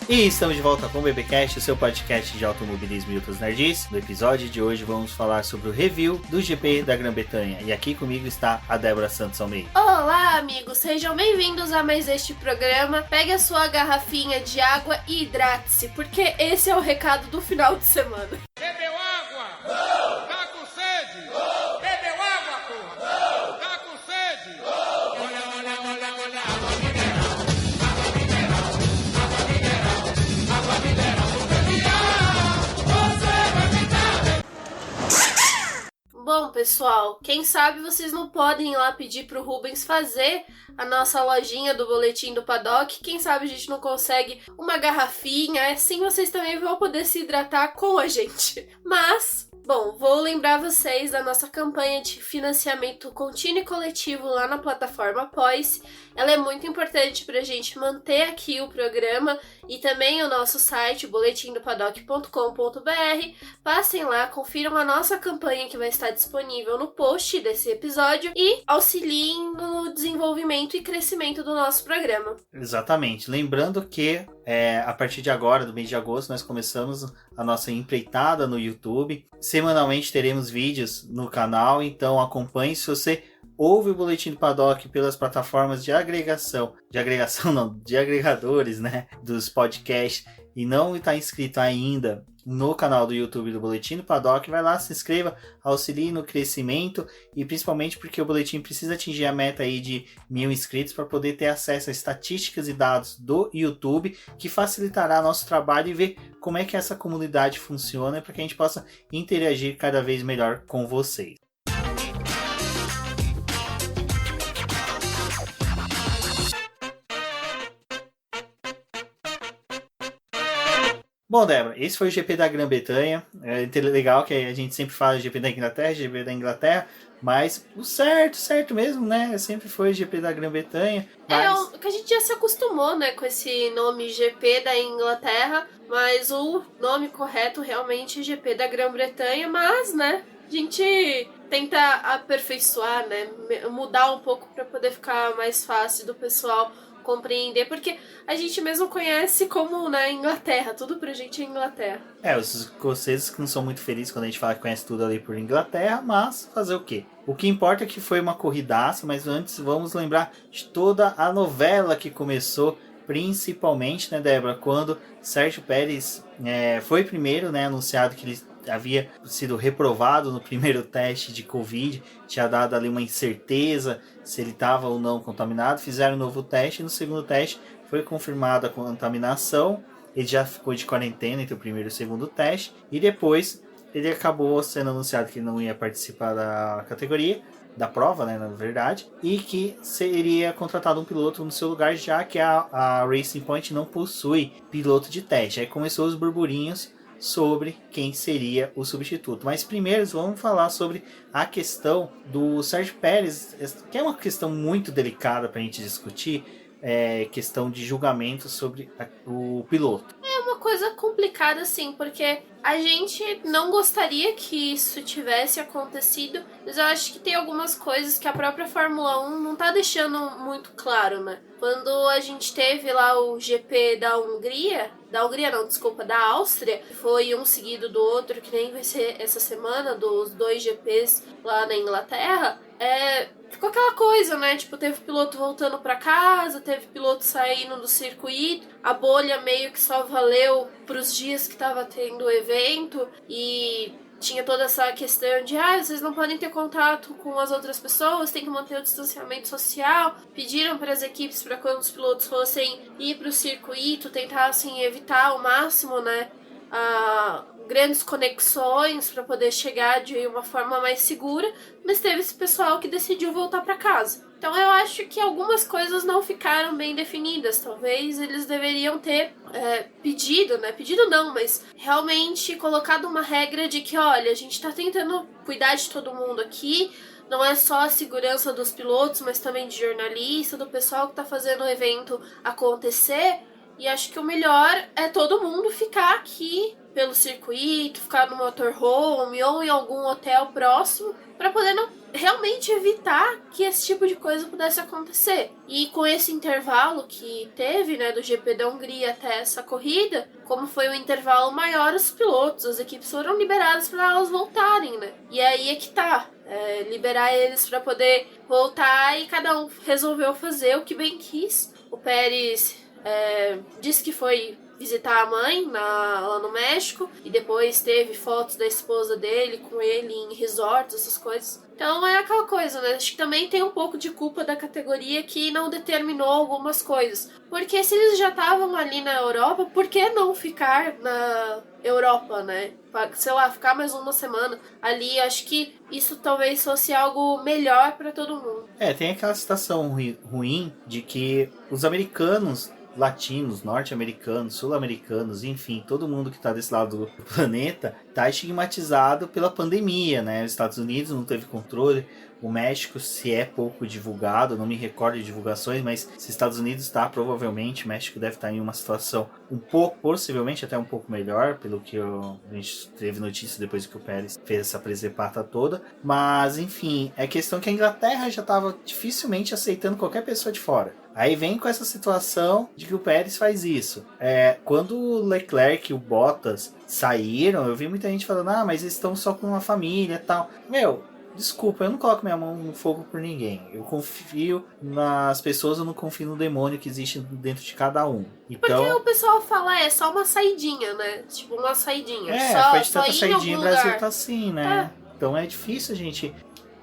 E estamos de volta com o BBcast, o seu podcast de automobilismo e outras nerds. No episódio de hoje vamos falar sobre o review do GP da Grã-Bretanha. E aqui comigo está a Débora Santos Almeida. Olá, amigos! Sejam bem-vindos a mais este programa. Pegue a sua garrafinha de água e hidrate-se, porque esse é o recado do final de semana. Bebeu água? Não! Tá com sede? Não! Bebeu água, porra? Não! Tá com sede? Não! Olha, água mineral, água mineral, água mineral, água mineral, você vai ficar. Bom, pessoal, quem sabe vocês não podem ir lá pedir pro Rubens fazer a nossa lojinha do Boletim do Paddock. Quem sabe a gente não consegue uma garrafinha, assim vocês também vão poder se hidratar com a gente. Mas, bom, vou lembrar vocês da nossa campanha de financiamento contínuo e coletivo lá na plataforma Apoia-se. Ela é muito importante pra gente manter aqui o programa e também o nosso site, boletimdopaddock.com.br. Passem lá, confiram a nossa campanha que vai estar disponível no post desse episódio e auxiliem no desenvolvimento e crescimento do nosso programa. Exatamente. Lembrando que a partir de agora, do mês de agosto, nós começamos a nossa empreitada no YouTube. Semanalmente teremos vídeos no canal, então acompanhe. Se você ouve o Boletim do Paddock pelas plataformas de agregadores, né, dos podcasts e não está inscrito ainda no canal do YouTube do Boletim do Paddock, vai lá, se inscreva, auxilie no crescimento e principalmente porque o Boletim precisa atingir a meta aí de 1.000 inscritos para poder ter acesso a estatísticas e dados do YouTube, que facilitará nosso trabalho e ver como é que essa comunidade funciona para que a gente possa interagir cada vez melhor com vocês. Bom, Débora, esse foi o GP da Grã-Bretanha. É legal que a gente sempre fala GP da Inglaterra, mas o certo mesmo, né? Sempre foi o GP da Grã-Bretanha. Mas... que a gente já se acostumou, né, com esse nome GP da Inglaterra, mas o nome correto realmente é GP da Grã-Bretanha, mas, né, a gente tenta aperfeiçoar, né, mudar um pouco para poder ficar mais fácil do pessoal compreender, porque a gente mesmo conhece como na Inglaterra, tudo pra gente é Inglaterra. Os escoceses que não são muito felizes quando a gente fala que conhece tudo ali por Inglaterra, mas fazer o quê? O que importa é que foi uma corridaça, mas antes vamos lembrar de toda a novela que começou, principalmente, né, Débora, quando Sérgio Pérez foi primeiro, né, anunciado que ele havia sido reprovado no primeiro teste de Covid, tinha dado ali uma incerteza se ele estava ou não contaminado, fizeram um novo teste e no segundo teste foi confirmada a contaminação, ele já ficou de quarentena entre o primeiro e o segundo teste e depois ele acabou sendo anunciado que ele não ia participar da categoria, da prova, né, na verdade, e que seria contratado um piloto no seu lugar, já que a Racing Point não possui piloto de teste. Aí começou os burburinhos sobre quem seria o substituto. Mas primeiro vamos falar sobre a questão do Sérgio Pérez, que é uma questão muito delicada para a gente discutir, questão de julgamento sobre o piloto. É uma coisa complicada, sim, porque a gente não gostaria que isso tivesse acontecido, mas eu acho que tem algumas coisas que a própria Fórmula 1 não tá deixando muito claro, né? Quando a gente teve lá o GP da Áustria, foi um seguido do outro, que nem vai ser essa semana, dos 2 GPs lá na Inglaterra, ficou aquela coisa, né? Tipo, teve piloto voltando pra casa, teve piloto saindo do circuito, a bolha meio que só valeu pros dias que tava tendo o evento e tinha toda essa questão de vocês não podem ter contato com as outras pessoas, tem que manter o distanciamento social. Pediram para as equipes para quando os pilotos fossem ir para o circuito, tentassem evitar ao máximo, né, grandes conexões para poder chegar de uma forma mais segura, mas teve esse pessoal que decidiu voltar para casa. Então eu acho que algumas coisas não ficaram bem definidas. Talvez eles deveriam ter pedido, né? Pedido não, mas realmente colocado uma regra de que, olha, a gente tá tentando cuidar de todo mundo aqui. Não é só a segurança dos pilotos, mas também de jornalista, do pessoal que tá fazendo o evento acontecer. E acho que o melhor é todo mundo ficar aqui pelo circuito, ficar no motorhome ou em algum hotel próximo, para poder não realmente evitar que esse tipo de coisa pudesse acontecer. E com esse intervalo que teve, né, do GP da Hungria até essa corrida, como foi um intervalo maior, os pilotos, as equipes foram liberadas para elas voltarem, né? E aí é que tá. Liberar eles para poder voltar e cada um resolveu fazer o que bem quis. O Pérez disse que foi visitar a mãe lá no México e depois teve fotos da esposa dele com ele em resorts, essas coisas. Então é aquela coisa, né? Acho que também tem um pouco de culpa da categoria que não determinou algumas coisas. Porque se eles já estavam ali na Europa, por que não ficar na Europa, né? Sei lá, ficar mais uma semana ali. Acho que isso talvez fosse algo melhor para todo mundo. Tem aquela situação ruim de que os americanos, latinos, norte-americanos, sul-americanos, enfim, todo mundo que está desse lado do planeta está estigmatizado pela pandemia, né? Os Estados Unidos não teve controle, o México, se é pouco divulgado, não me recordo de divulgações, mas se os Estados Unidos está, provavelmente o México deve estar em uma situação um pouco, possivelmente até um pouco melhor, pelo que a gente teve notícia depois que o Pérez fez essa presepata toda, mas enfim, é questão que a Inglaterra já estava dificilmente aceitando qualquer pessoa de fora. Aí vem com essa situação de que o Pérez faz isso. Quando o Leclerc e o Bottas saíram, eu vi muita gente falando, mas eles estão só com uma família e tal. Desculpa, eu não coloco minha mão no fogo por ninguém. Eu confio nas pessoas, eu não confio no demônio que existe dentro de cada um. Então, porque o pessoal fala, é só uma saidinha, né? Tipo, uma saidinha. Foi de tanta só saidinha, o Brasil tá assim, né? Então é difícil, gente.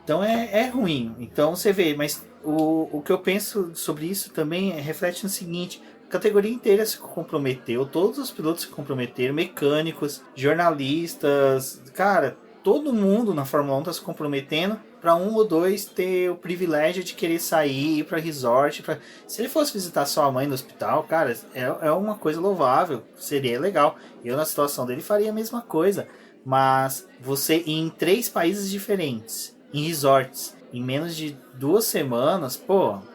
Então é ruim. Então você vê, mas o que eu penso sobre isso também reflete no seguinte: a categoria inteira se comprometeu, todos os pilotos se comprometeram, mecânicos, jornalistas, cara, todo mundo na Fórmula 1 está se comprometendo para um ou dois ter o privilégio de querer sair, ir para resort. Se ele fosse visitar sua mãe no hospital, cara, é uma coisa louvável, seria legal. Eu, na situação dele, faria a mesma coisa. Mas você ir em 3 países diferentes, em resorts, em menos de 2 semanas,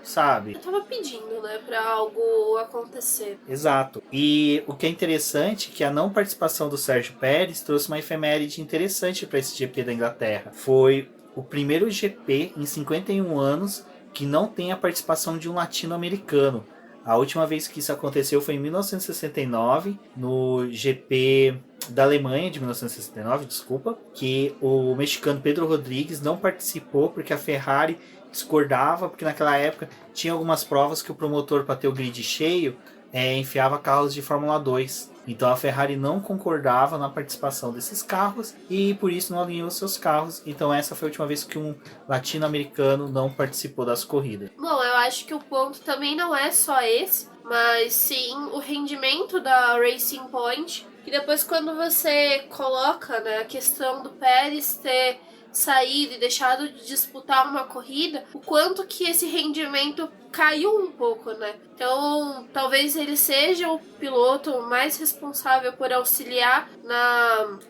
sabe? Eu tava pedindo, né, pra algo acontecer. Exato. E o que é interessante é que a não participação do Sérgio Pérez trouxe uma efeméride interessante para esse GP da Inglaterra. Foi o primeiro GP em 51 anos que não tem a participação de um latino-americano. A última vez que isso aconteceu foi em 1969, no GP da Alemanha de 1969, que o mexicano Pedro Rodrigues não participou porque a Ferrari discordava, porque naquela época tinha algumas provas que o promotor, para ter o grid cheio, enfiava carros de Fórmula 2. Então a Ferrari não concordava na participação desses carros e por isso não alinhou seus carros. Então essa foi a última vez que um latino-americano não participou das corridas. Bom, eu acho que o ponto também não é só esse, mas sim o rendimento da Racing Point. E depois quando você coloca, né, a questão do Pérez ter saído e deixado de disputar uma corrida, o quanto que esse rendimento caiu um pouco, né? Então, talvez ele seja o piloto mais responsável por auxiliar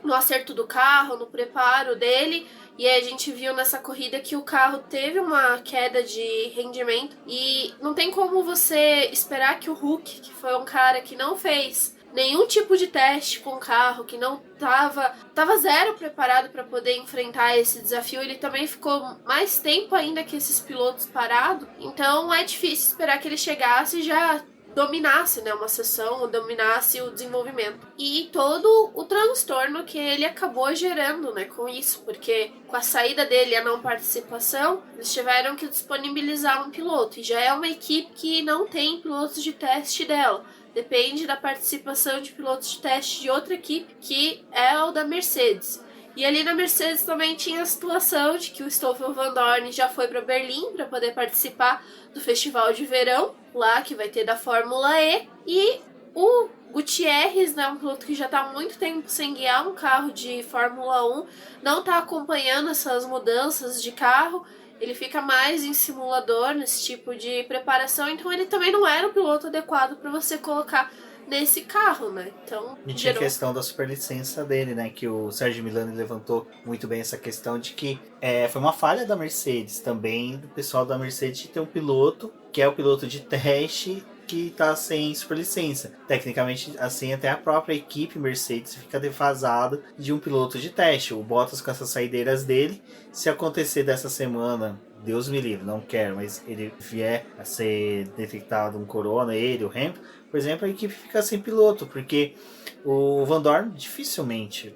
no acerto do carro, no preparo dele. E a gente viu nessa corrida que o carro teve uma queda de rendimento. E não tem como você esperar que o Hulk, que foi um cara que não fez nenhum tipo de teste com o carro, que não tava zero preparado para poder enfrentar esse desafio. Ele também ficou mais tempo ainda que esses pilotos parados. Então é difícil esperar que ele chegasse e já dominasse, né, uma sessão, ou dominasse o desenvolvimento. E todo o transtorno que ele acabou gerando, né, com isso, porque com a saída dele e a não participação, eles tiveram que disponibilizar um piloto, e já é uma equipe que não tem pilotos de teste dela. Depende da participação de pilotos de teste de outra equipe, que é o da Mercedes. E ali na Mercedes também tinha a situação de que o Stoffel Van Dorn já foi para Berlim para poder participar do festival de verão, lá que vai ter da Fórmula E. E o Gutierrez, né, um piloto que já está há muito tempo sem guiar um carro de Fórmula 1, não está acompanhando essas mudanças de carro. Ele fica mais em simulador nesse tipo de preparação, então ele também não era o piloto adequado para você colocar nesse carro, né? Então, e tinha a questão da superlicença dele, né? Que o Sérgio Milani levantou muito bem essa questão de que foi uma falha da Mercedes também, do pessoal da Mercedes, de ter um piloto que é o piloto de teste que está sem superlicença. Tecnicamente, assim, até a própria equipe Mercedes fica defasada de um piloto de teste. O Bottas com essas saideiras dele, se acontecer dessa semana, Deus me livre, não quero, mas ele vier a ser detectado um corona, ele, o Hamilton, por exemplo, a equipe fica sem piloto, porque o Van Dorn dificilmente...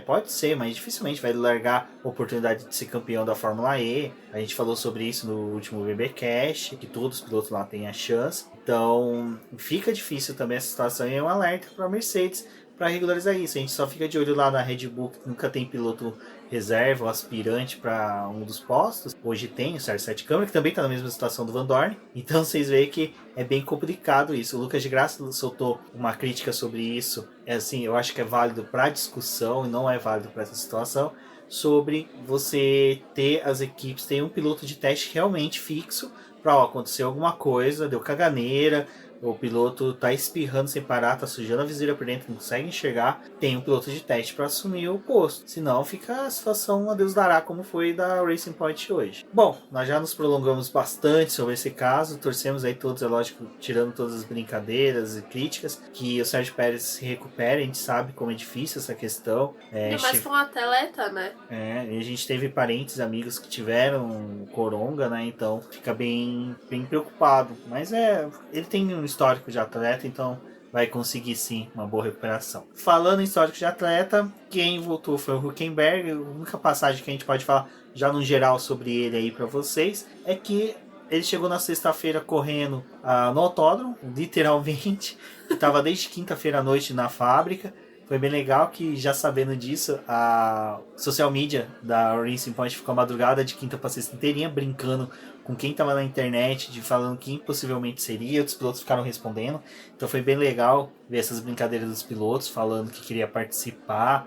pode ser, mas dificilmente vai largar a oportunidade de ser campeão da Fórmula E. A gente falou sobre isso no último BBcast, que todos os pilotos lá têm a chance. Então, fica difícil também essa situação e é um alerta para a Mercedes para regularizar isso. A gente só fica de olho lá na Red Bull, que nunca tem piloto reserva ou aspirante para um dos postos. Hoje tem o Sérgio Sete Câmara, que também está na mesma situação do Van Dorn. Então vocês veem que é bem complicado isso. O Lucas de Graça soltou uma crítica sobre isso. É assim, eu acho que é válido para discussão e não é válido para essa situação. Sobre você ter as equipes, ter um piloto de teste realmente fixo para acontecer alguma coisa, deu caganeira, o piloto tá espirrando sem parar, tá sujando a viseira por dentro, não consegue enxergar, tem um piloto de teste para assumir o posto. Senão fica a situação a Deus dará, como foi da Racing Point hoje. Bom, nós já nos prolongamos bastante sobre esse caso, torcemos aí todos, é lógico, tirando todas as brincadeiras e críticas, que o Sérgio Pérez se recupere. A gente sabe como é difícil essa questão. Ainda mais com um atleta, né? E a gente teve parentes, amigos que tiveram coronga, né? Então fica bem preocupado. Mas ele tem um histórico de atleta, então vai conseguir sim uma boa recuperação. Falando em histórico de atleta, quem voltou foi o Hülkenberg. A única passagem que a gente pode falar já no geral sobre ele aí para vocês é que ele chegou na sexta-feira correndo no autódromo, literalmente. Estava desde quinta-feira à noite na fábrica. Foi bem legal que, já sabendo disso, a social media da Racing Point ficou a madrugada de quinta para sexta inteirinha brincando com quem estava na internet, falando quem possivelmente seria. Os pilotos ficaram respondendo. Então foi bem legal ver essas brincadeiras dos pilotos falando que queria participar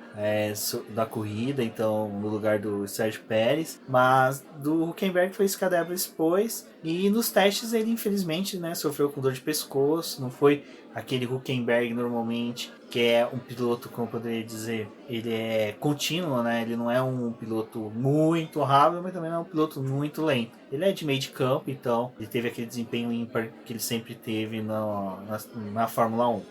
da corrida, então no lugar do Sérgio Pérez. Mas do Hülkenberg foi isso que a Débora expôs. E nos testes ele infelizmente, né, sofreu com dor de pescoço. Não foi aquele Hülkenberg normalmente, que é um piloto, como eu poderia dizer, ele é contínuo, né? Ele não é um piloto muito rápido, mas também não é um piloto muito lento. Ele é de meio de campo, então ele teve aquele desempenho ímpar que ele sempre teve na Fórmula 1.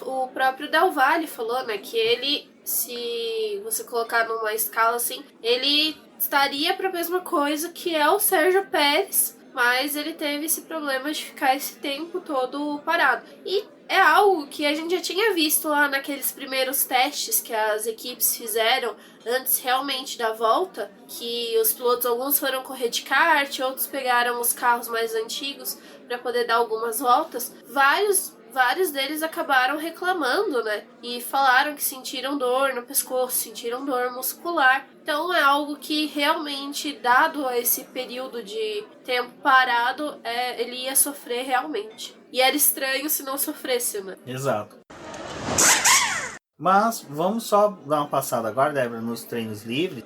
O próprio Del Valle falou, né, que ele, se você colocar numa escala assim, ele estaria para a mesma coisa que é o Sérgio Pérez, mas ele teve esse problema de ficar esse tempo todo parado. E é algo que a gente já tinha visto lá naqueles primeiros testes que as equipes fizeram antes realmente da volta, que os pilotos, alguns foram correr de kart, outros pegaram os carros mais antigos para poder dar algumas voltas. Vários deles acabaram reclamando, né? E falaram que sentiram dor no pescoço, sentiram dor muscular. Então é algo que realmente, dado esse período de tempo parado, ele ia sofrer realmente. E era estranho se não sofresse, né? Exato. Mas vamos só dar uma passada agora, Débora, nos treinos livres,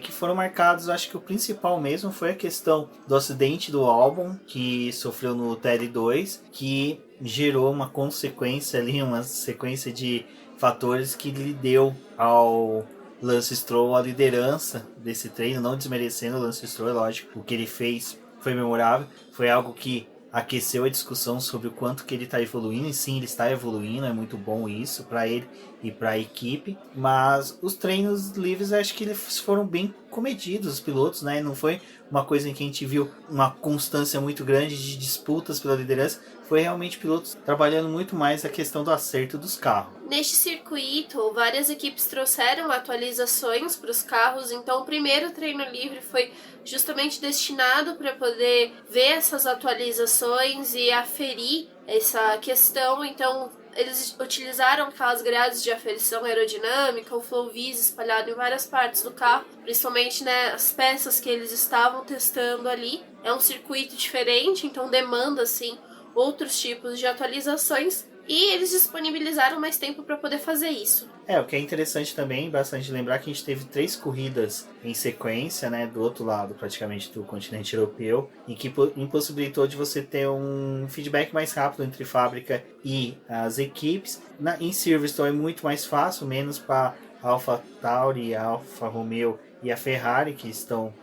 que foram marcados. Acho que o principal mesmo foi a questão do acidente do Albon, que sofreu no TL2, que gerou uma consequência ali, uma sequência de fatores que lhe deu ao Lance Stroll a liderança desse treino, não desmerecendo o Lance Stroll, é lógico, o que ele fez foi memorável, foi algo que aqueceu a discussão sobre o quanto que ele está evoluindo, e sim, ele está evoluindo, é muito bom isso para ele e para a equipe, mas os treinos livres acho que eles foram bem comedidos, os pilotos, né? Não foi uma coisa em que a gente viu uma constância muito grande de disputas pela liderança, foi realmente pilotos trabalhando muito mais a questão do acerto dos carros. Neste circuito, várias equipes trouxeram atualizações para os carros, então o primeiro treino livre foi justamente destinado para poder ver essas atualizações e aferir essa questão. Então eles utilizaram aquelas grades de aferição aerodinâmica, o flow vis espalhado em várias partes do carro, principalmente, né, as peças que eles estavam testando ali. É um circuito diferente, então demanda assim outros tipos de atualizações, e eles disponibilizaram mais tempo para poder fazer isso. O que é interessante também, bastante lembrar que a gente teve 3 corridas em sequência, né, do outro lado praticamente do continente europeu, e que impossibilitou de você ter um feedback mais rápido entre fábrica e as equipes. Em Silverstone é muito mais fácil, menos para Alpha Tauri, Alfa Romeo e a Ferrari, que estão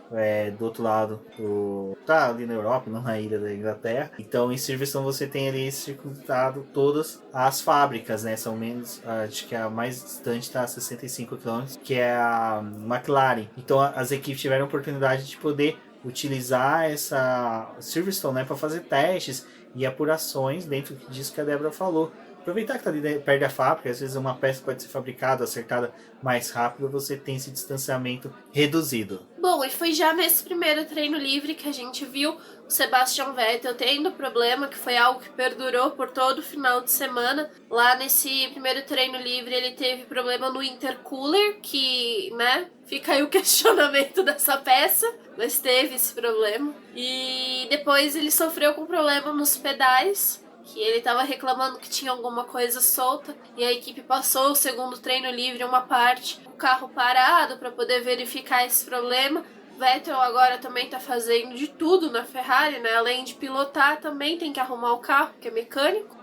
do outro lado tá ali na Europa, não na ilha da Inglaterra. Então em Silverstone você tem ali circuitado todas as fábricas, né? São menos, acho que a mais distante está a 65 km, que é a McLaren. Então as equipes tiveram a oportunidade de poder utilizar essa Silverstone, né, para fazer testes e apurações dentro disso que a Débora falou. Aproveitar que está ali perto da fábrica, às vezes uma peça pode ser fabricada, acertada mais rápido, você tem esse distanciamento reduzido. Bom, e foi já nesse primeiro treino livre que a gente viu o Sebastian Vettel tendo problema, que foi algo que perdurou por todo o final de semana. Lá nesse primeiro treino livre ele teve problema no intercooler, que, né, fica aí o questionamento dessa peça, mas teve esse problema. E depois ele sofreu com problema nos pedais, que ele estava reclamando que tinha alguma coisa solta, e a equipe passou o segundo treino livre, uma parte, o carro parado para poder verificar esse problema. Vettel agora também está fazendo de tudo na Ferrari, né? Além de pilotar, também tem que arrumar o carro, que é mecânico.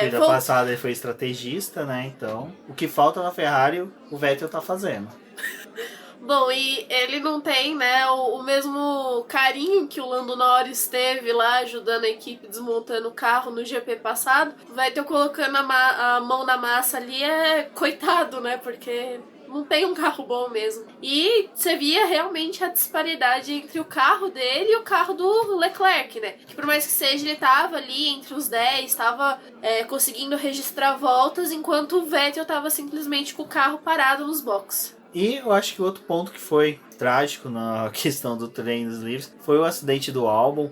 Corrida passada ele foi estrategista, né? Então, o que falta na Ferrari, o Vettel tá fazendo. Bom, e ele não tem, né, o mesmo carinho que o Lando Norris teve lá ajudando a equipe desmontando o carro no GP passado. Vai ter colocando a mão na massa ali, coitado, né, porque não tem um carro bom mesmo. E você via realmente a disparidade entre o carro dele e o carro do Leclerc, né, que por mais que seja, ele tava ali entre os 10, tava conseguindo registrar voltas, enquanto o Vettel tava simplesmente com o carro parado nos boxes. E eu acho que o outro ponto que foi trágico na questão do treinos livres foi o acidente do Albon.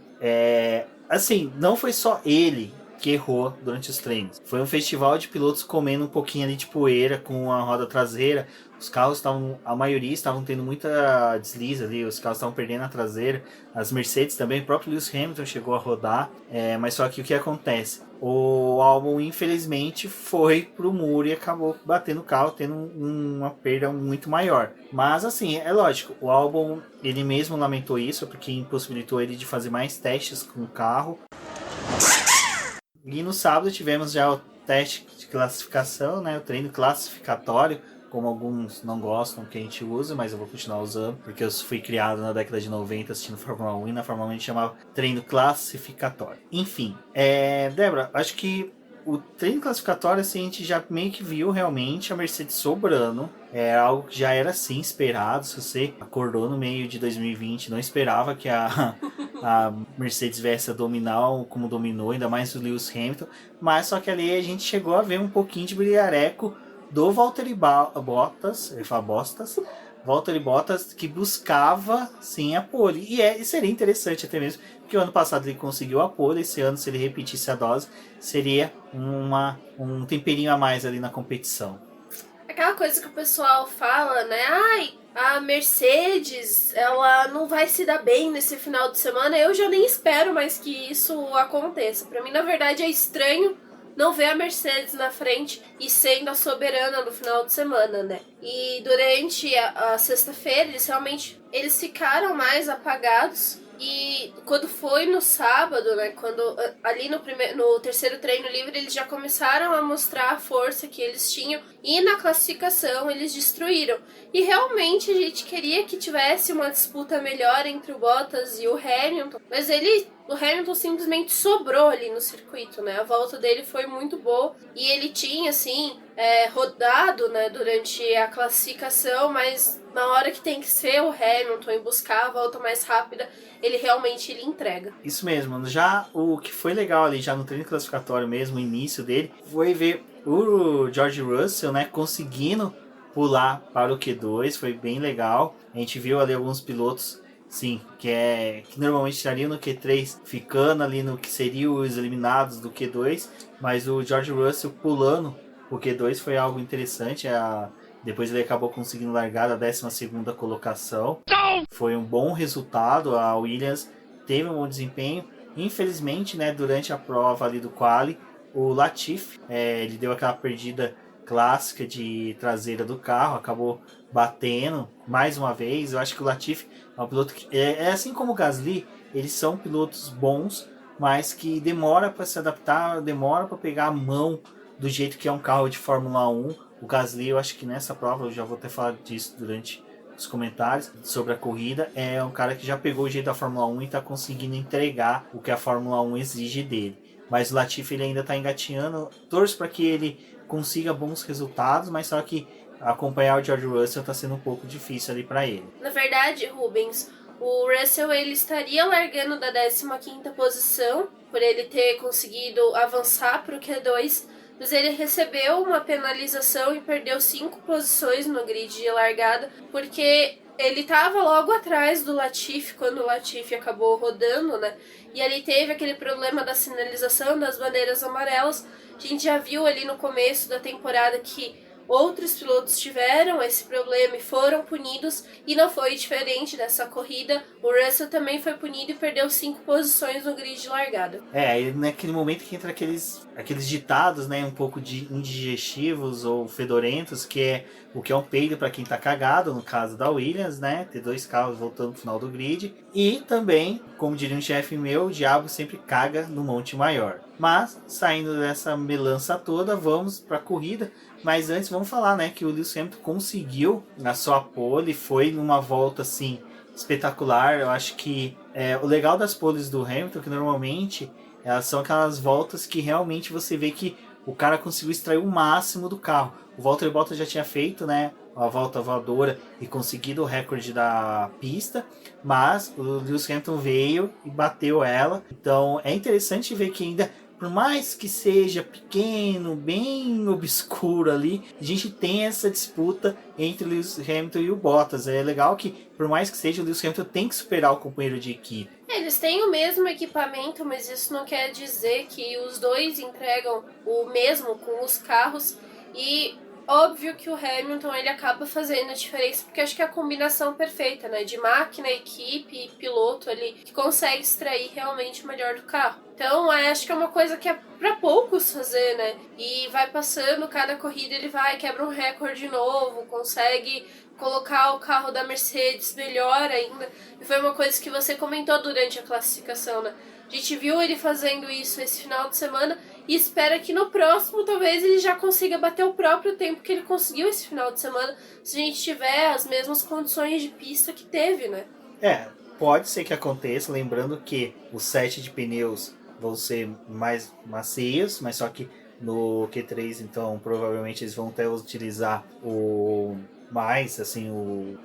Assim, não foi só ele que errou durante os treinos. Foi um festival de pilotos comendo um pouquinho ali de poeira com a roda traseira. Os carros estavam, a maioria estavam tendo muita deslize ali, os carros estavam perdendo a traseira. As Mercedes também, o próprio Lewis Hamilton chegou a rodar. Mas só que o que acontece? O Albon, infelizmente, foi pro muro e acabou batendo o carro, tendo uma perda muito maior. Mas, assim, é lógico, o Albon, ele mesmo lamentou isso, porque impossibilitou ele de fazer mais testes com o carro. E no sábado tivemos já o teste de classificação, né, o treino classificatório, como alguns não gostam que a gente usa, mas eu vou continuar usando, porque eu fui criado na década de 90 assistindo Fórmula 1 e na Fórmula 1 a gente chamava treino classificatório. Enfim, Débora, acho que o treino classificatório, assim, a gente já meio que viu realmente a Mercedes sobrando. É algo que já era assim esperado. Se você acordou no meio de 2020, não esperava que a Mercedes viesse a dominar como dominou, ainda mais o Lewis Hamilton. Mas só que ali a gente chegou a ver um pouquinho de brilhareco do Valtteri Bottas, ele fala Bottas, Valtteri Bottas, que buscava sim a pole. E seria interessante até mesmo, porque o ano passado ele conseguiu a pole, esse ano, se ele repetisse a dose, seria um temperinho a mais ali na competição. Aquela coisa que o pessoal fala, né? Ai, a Mercedes, ela não vai se dar bem nesse final de semana. Eu já nem espero mais que isso aconteça. Pra mim, na verdade, é estranho não ver a Mercedes na frente e sendo a soberana no final de semana, né? E durante a sexta-feira, eles ficaram mais apagados. E quando foi no sábado, né, quando ali no terceiro treino livre, eles já começaram a mostrar a força que eles tinham, e na classificação eles destruíram. E realmente a gente queria que tivesse uma disputa melhor entre o Bottas e o Hamilton, mas o Hamilton simplesmente sobrou ali no circuito, né? A volta dele foi muito boa e ele tinha, assim, rodado, né, durante a classificação, mas na hora que tem que ser o Hamilton e buscar a volta mais rápida, ele entrega. Isso mesmo. Já o que foi legal ali, já no treino classificatório mesmo, o início dele, foi ver o George Russell, né, conseguindo pular para o Q2, foi bem legal. A gente viu ali alguns pilotos, sim, que normalmente estariam no Q3, ficando ali no que seriam os eliminados do Q2, mas o George Russell pulando o Q2 foi algo interessante. Depois ele acabou conseguindo largar a 12ª colocação. Foi um bom resultado. A Williams teve um bom desempenho. Infelizmente, né, durante a prova ali do quali, o Latifi, ele deu aquela perdida clássica de traseira do carro, acabou batendo mais uma vez. Eu acho que o Latifi é um piloto que assim como o Gasly, eles são pilotos bons, mas que demora para se adaptar, demora para pegar a mão do jeito que é um carro de Fórmula 1. O Gasly, eu acho que nessa prova, eu já vou ter falado disso durante os comentários sobre a corrida, é um cara que já pegou o jeito da Fórmula 1 e está conseguindo entregar o que a Fórmula 1 exige dele. Mas o Latifi ele ainda está engatinhando, torço para que ele consiga bons resultados, mas só que acompanhar o George Russell está sendo um pouco difícil ali para ele. Na verdade, Rubens, o Russell ele estaria largando da 15ª posição, por ele ter conseguido avançar para o Q2, mas ele recebeu uma penalização e perdeu 5 posições no grid de largada, porque ele estava logo atrás do Latifi quando o Latifi acabou rodando, né? E ele teve aquele problema da sinalização das bandeiras amarelas. A gente já viu ali no começo da temporada que outros pilotos tiveram esse problema e foram punidos, e não foi diferente dessa corrida. O Russell também foi punido e perdeu 5 posições no grid de largada. É, naquele momento que entra aqueles ditados, né, um pouco de indigestivos ou fedorentos, que é o que é um peido para quem tá cagado, no caso da Williams, né, ter 2 carros voltando pro final do grid. E também, como diria um chefe meu, o diabo sempre caga no monte maior. Mas, saindo dessa melança toda, vamos para a corrida. Mas antes vamos falar, né, que o Lewis Hamilton conseguiu na sua pole, foi numa volta assim espetacular. Eu acho que o legal das poles do Hamilton é que normalmente elas são aquelas voltas que realmente você vê que o cara conseguiu extrair o máximo do carro. O Valtteri Bottas já tinha feito, né, a volta voadora e conseguido o recorde da pista, mas o Lewis Hamilton veio e bateu ela. Então é interessante ver que ainda, por mais que seja pequeno, bem obscuro ali, a gente tem essa disputa entre o Lewis Hamilton e o Bottas. É legal que, por mais que seja, o Lewis Hamilton tem que superar o companheiro de equipe. Eles têm o mesmo equipamento, mas isso não quer dizer que os dois entregam o mesmo com os carros. E óbvio que o Hamilton ele acaba fazendo a diferença, porque acho que é a combinação perfeita, né? De máquina, equipe e piloto ali, que consegue extrair realmente o melhor do carro. Então, acho que é uma coisa que é para poucos fazer, né? E vai passando, cada corrida ele vai, quebra um recorde novo, consegue colocar o carro da Mercedes melhor ainda. E foi uma coisa que você comentou durante a classificação, né? A gente viu ele fazendo isso esse final de semana e espera que no próximo talvez ele já consiga bater o próprio tempo que ele conseguiu esse final de semana, se a gente tiver as mesmas condições de pista que teve, né? Pode ser que aconteça, lembrando que o set de pneus vão ser mais macios, mas só que no Q3, então, provavelmente eles vão até utilizar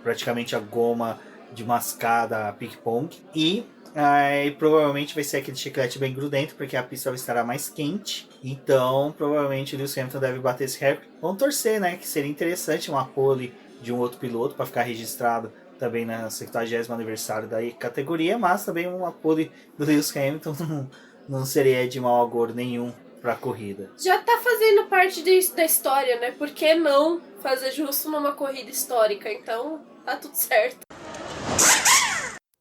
praticamente a goma de mascada Pic-Pong, e aí provavelmente vai ser aquele chiclete bem grudento, porque a pista vai estar mais quente. Então provavelmente o Lewis Hamilton deve bater esse recorde. Vamos torcer, né, que seria interessante uma pole de um outro piloto para ficar registrado também na 70º aniversário da categoria, mas também uma pole do Lewis Hamilton não seria de mau agouro nenhum para a corrida. Já tá fazendo parte da história, né? Por que não fazer justo numa corrida histórica? Então tá tudo certo.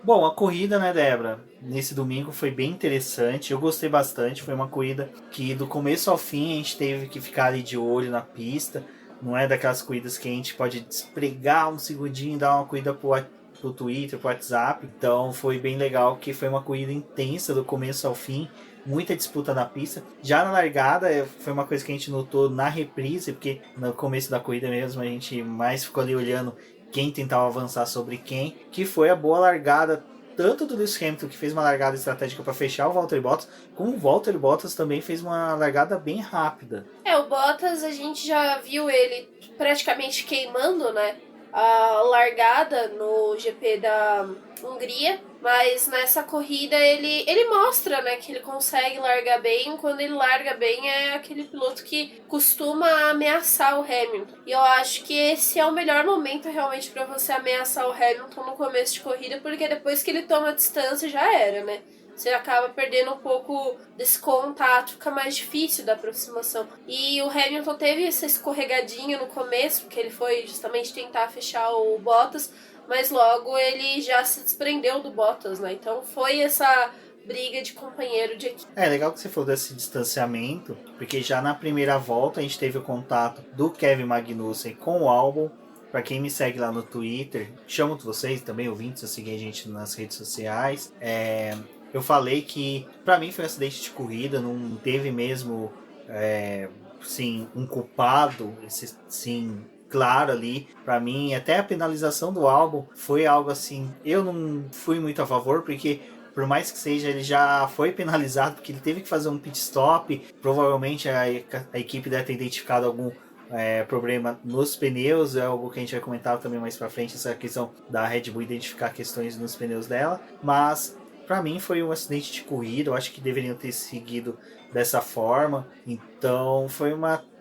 Bom, a corrida, né, Débora, nesse domingo foi bem interessante, eu gostei bastante, foi uma corrida que do começo ao fim a gente teve que ficar ali de olho na pista, não é daquelas corridas que a gente pode despregar um segundinho e dar uma corrida pro Twitter, pro WhatsApp. Então foi bem legal, que foi uma corrida intensa do começo ao fim, muita disputa na pista. Já na largada foi uma coisa que a gente notou na reprise, porque no começo da corrida mesmo a gente mais ficou ali olhando quem tentava avançar sobre quem, que foi a boa largada tanto do Lewis Hamilton, que fez uma largada estratégica para fechar o Valtteri Bottas, como o Valtteri Bottas também fez uma largada bem rápida. O Bottas a gente já viu ele praticamente queimando, né, a largada no GP da Hungria, mas nessa corrida ele mostra, né, que ele consegue largar bem. Quando ele larga bem é aquele piloto que costuma ameaçar o Hamilton, e eu acho que esse é o melhor momento realmente para você ameaçar o Hamilton no começo de corrida, porque depois que ele toma distância já era, né? Você acaba perdendo um pouco desse contato, fica mais difícil da aproximação. E o Hamilton teve essa escorregadinha no começo, porque ele foi justamente tentar fechar o Bottas, mas logo ele já se desprendeu do Bottas, né? Então foi essa briga de companheiro de equipe. É legal que você falou desse distanciamento, porque já na primeira volta a gente teve o contato do Kevin Magnussen com o Albon. Para quem me segue lá no Twitter, chamo vocês também, ouvintes, a seguir a gente nas redes sociais. Eu falei que para mim foi um acidente de corrida, não teve mesmo sim, um culpado, sim, claro ali pra mim. Até a penalização do álbum foi algo assim, eu não fui muito a favor, porque por mais que seja, ele já foi penalizado porque ele teve que fazer um pit stop. Provavelmente a equipe deve ter identificado algum problema nos pneus. É algo que a gente vai comentar também mais pra frente, essa questão da Red Bull identificar questões nos pneus dela. Mas pra mim foi um acidente de corrida, eu acho que deveriam ter seguido dessa forma. Então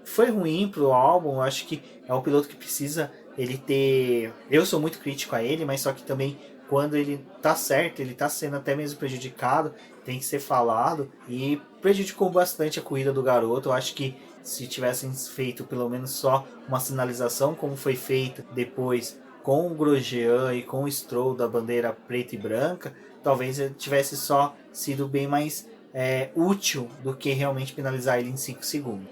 foi ruim pro álbum. Eu acho que é um piloto que precisa ele ter... Eu sou muito crítico a ele, mas só que também quando ele tá certo, ele tá sendo até mesmo prejudicado, tem que ser falado, e prejudicou bastante a corrida do garoto. Eu acho que se tivessem feito pelo menos só uma sinalização, como foi feito depois com o Grosjean e com o Stroll da bandeira preta e branca, talvez tivesse só sido bem mais útil do que realmente penalizar ele em 5 segundos.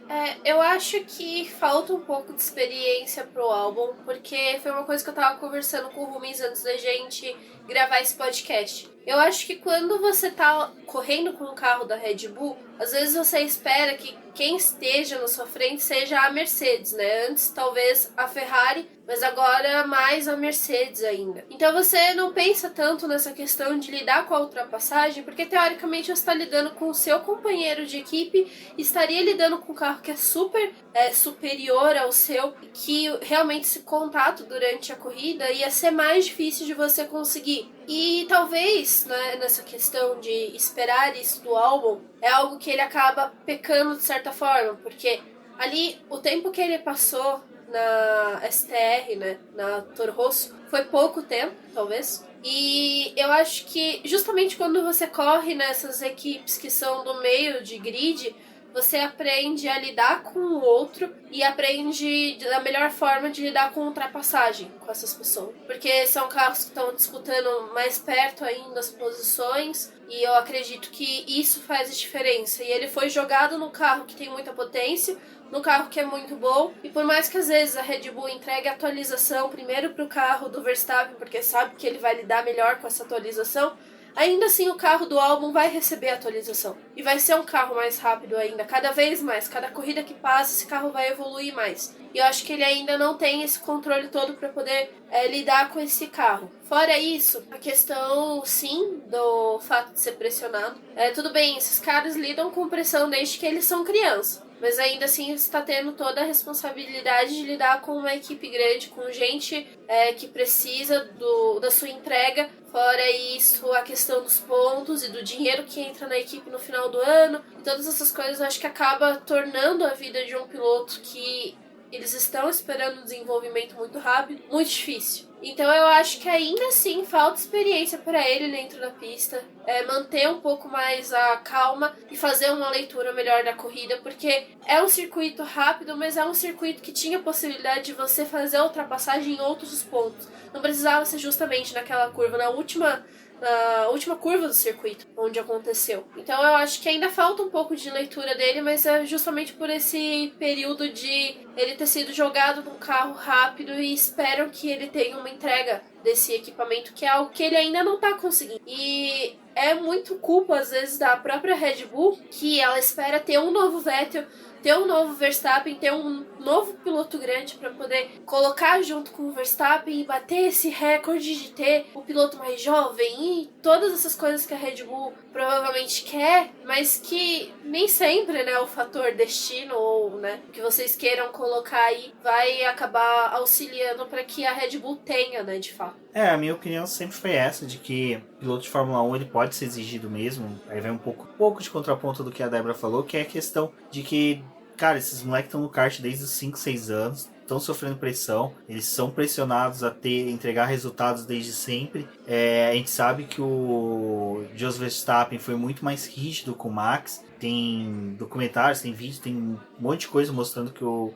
Eu acho que falta um pouco de experiência pro álbum, porque foi uma coisa que eu tava conversando com o Rumis antes da gente gravar esse podcast. Eu acho que quando você tá correndo com um carro da Red Bull, às vezes você espera que quem esteja na sua frente seja a Mercedes, né? Antes, talvez, a Ferrari, mas agora mais a Mercedes ainda. Então você não pensa tanto nessa questão de lidar com a ultrapassagem, porque teoricamente você está lidando com o seu companheiro de equipe, estaria lidando com um carro que é super superior ao seu, que realmente esse contato durante a corrida ia ser mais difícil de você conseguir. E talvez, né, nessa questão de esperar isso do álbum, é algo que ele acaba pecando de certa forma, porque ali o tempo que ele passou na STR, né, na Toro Rosso, foi pouco tempo, talvez. E eu acho que justamente quando você corre nessas equipes que são do meio de grid, você aprende a lidar com o outro e aprende a melhor forma de lidar com ultrapassagem com essas pessoas. Porque são carros que estão disputando mais perto ainda as posições, e eu acredito que isso faz a diferença. E ele foi jogado no carro que tem muita potência, no carro que é muito bom, e por mais que às vezes a Red Bull entregue a atualização primeiro para o carro do Verstappen, porque sabe que ele vai lidar melhor com essa atualização, ainda assim o carro do álbum vai receber a atualização. E vai ser um carro mais rápido ainda, cada vez mais. Cada corrida que passa, esse carro vai evoluir mais. E eu acho que ele ainda não tem esse controle todo para poder lidar com esse carro. Fora isso, a questão, sim, do fato de ser pressionado. Tudo bem, esses caras lidam com pressão desde que eles são crianças. Mas ainda assim está tendo toda a responsabilidade de lidar com uma equipe grande, com gente que precisa da sua entrega. Fora isso, a questão dos pontos e do dinheiro que entra na equipe no final do ano. E todas essas coisas acho que acaba tornando a vida de um piloto que eles estão esperando um desenvolvimento muito rápido, muito difícil. Então eu acho que ainda assim falta experiência para ele dentro da pista, manter um pouco mais a calma e fazer uma leitura melhor da corrida, porque é um circuito rápido, mas é um circuito que tinha possibilidade de você fazer a ultrapassagem em outros pontos. Não precisava ser justamente naquela curva, na última curva do circuito, onde aconteceu. Então eu acho que ainda falta um pouco de leitura dele, mas é justamente por esse período de ele ter sido jogado num carro rápido, e espero que ele tenha uma entrega desse equipamento, que é algo que ele ainda não tá conseguindo. E é muito culpa, às vezes, da própria Red Bull, que ela espera ter um novo Vettel, ter um novo Verstappen, ter um novo piloto grande para poder colocar junto com o Verstappen e bater esse recorde de ter o piloto mais jovem e todas essas coisas que a Red Bull provavelmente quer, mas que nem sempre, né, o fator destino ou, né, que vocês queiram colocar aí vai acabar auxiliando para que a Red Bull tenha, né, de fato. A minha opinião sempre foi essa, de que piloto de Fórmula 1 ele pode ser exigido mesmo. Aí vem um pouco de contraponto do que a Débora falou, que é a questão de que, cara, esses moleques estão no kart desde os 5, 6 anos, estão sofrendo pressão, eles são pressionados a entregar resultados desde sempre. A gente sabe que o Jos Verstappen foi muito mais rígido com o Max, tem documentários, tem vídeos, tem um monte de coisa mostrando que o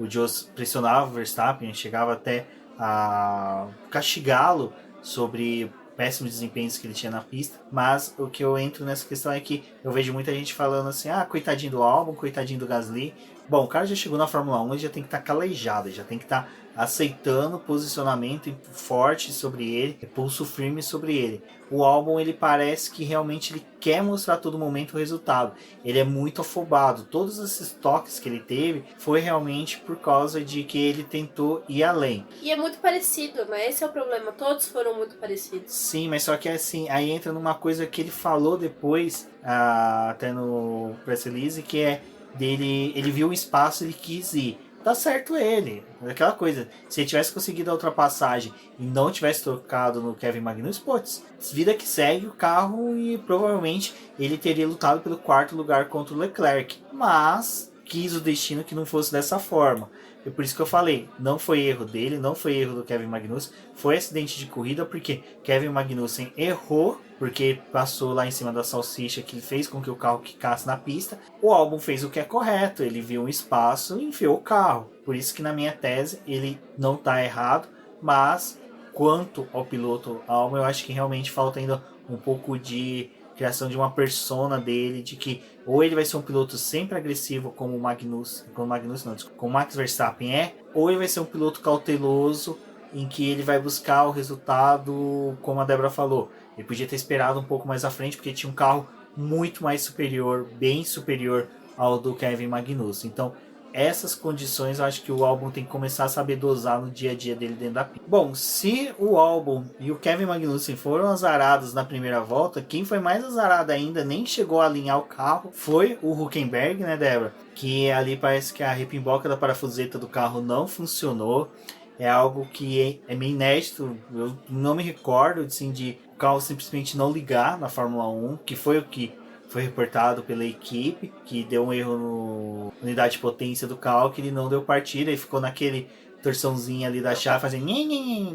Jos pressionava o Verstappen, chegava até a castigá-lo sobre péssimos desempenhos que ele tinha na pista. Mas o que eu entro nessa questão é que eu vejo muita gente falando assim, coitadinho do Albon, coitadinho do Gasly, Bom, o cara já chegou na Fórmula 1 e já tem que estar calejado, já tem que estar aceitando posicionamento forte sobre ele, pulso firme sobre ele. O Albon, ele parece que realmente ele quer mostrar a todo momento o resultado. Ele é muito afobado. Todos esses toques que ele teve foi realmente por causa de que ele tentou ir além. E é muito parecido, né? Esse é o problema. Todos foram muito parecidos. Sim, mas só que assim, aí entra numa coisa que ele falou depois, até no press release, que é dele, ele viu um espaço e ele quis ir. Tá certo ele, aquela coisa, se ele tivesse conseguido a ultrapassagem e não tivesse tocado no Kevin Magnussen, putz, vida que segue o carro e provavelmente ele teria lutado pelo 4º lugar contra o Leclerc, mas quis o destino que não fosse dessa forma. E por isso que eu falei, não foi erro dele, não foi erro do Kevin Magnussen, foi acidente de corrida, porque Kevin Magnussen errou, porque passou lá em cima da salsicha que fez com que o carro quicasse na pista. O Albon fez o que é correto, ele viu um espaço e enfiou o carro. Por isso que na minha tese ele não está errado, mas quanto ao piloto Albon, eu acho que realmente falta ainda um pouco de criação de uma persona dele, de que ou ele vai ser um piloto sempre agressivo como o Max Verstappen é, ou ele vai ser um piloto cauteloso em que ele vai buscar o resultado, como a Débora falou. Ele podia ter esperado um pouco mais à frente, porque tinha um carro muito mais superior, bem superior ao do Kevin Magnussen. Então, essas condições eu acho que o Albon tem que começar a saber dosar no dia a dia dele dentro da pista. Bom, se o Albon e o Kevin Magnussen foram azarados na primeira volta, quem foi mais azarado ainda, nem chegou a alinhar o carro, foi o Hülkenberg, né, Débora? Que ali parece que a repimboca da parafuseta do carro não funcionou. É algo que é meio inédito, eu não me recordo assim, de o carro simplesmente não ligar na Fórmula 1, que foi o que foi reportado pela equipe, que deu um erro na unidade de potência do carro, que ele não deu partida e ficou naquele torçãozinho ali da chave fazendo...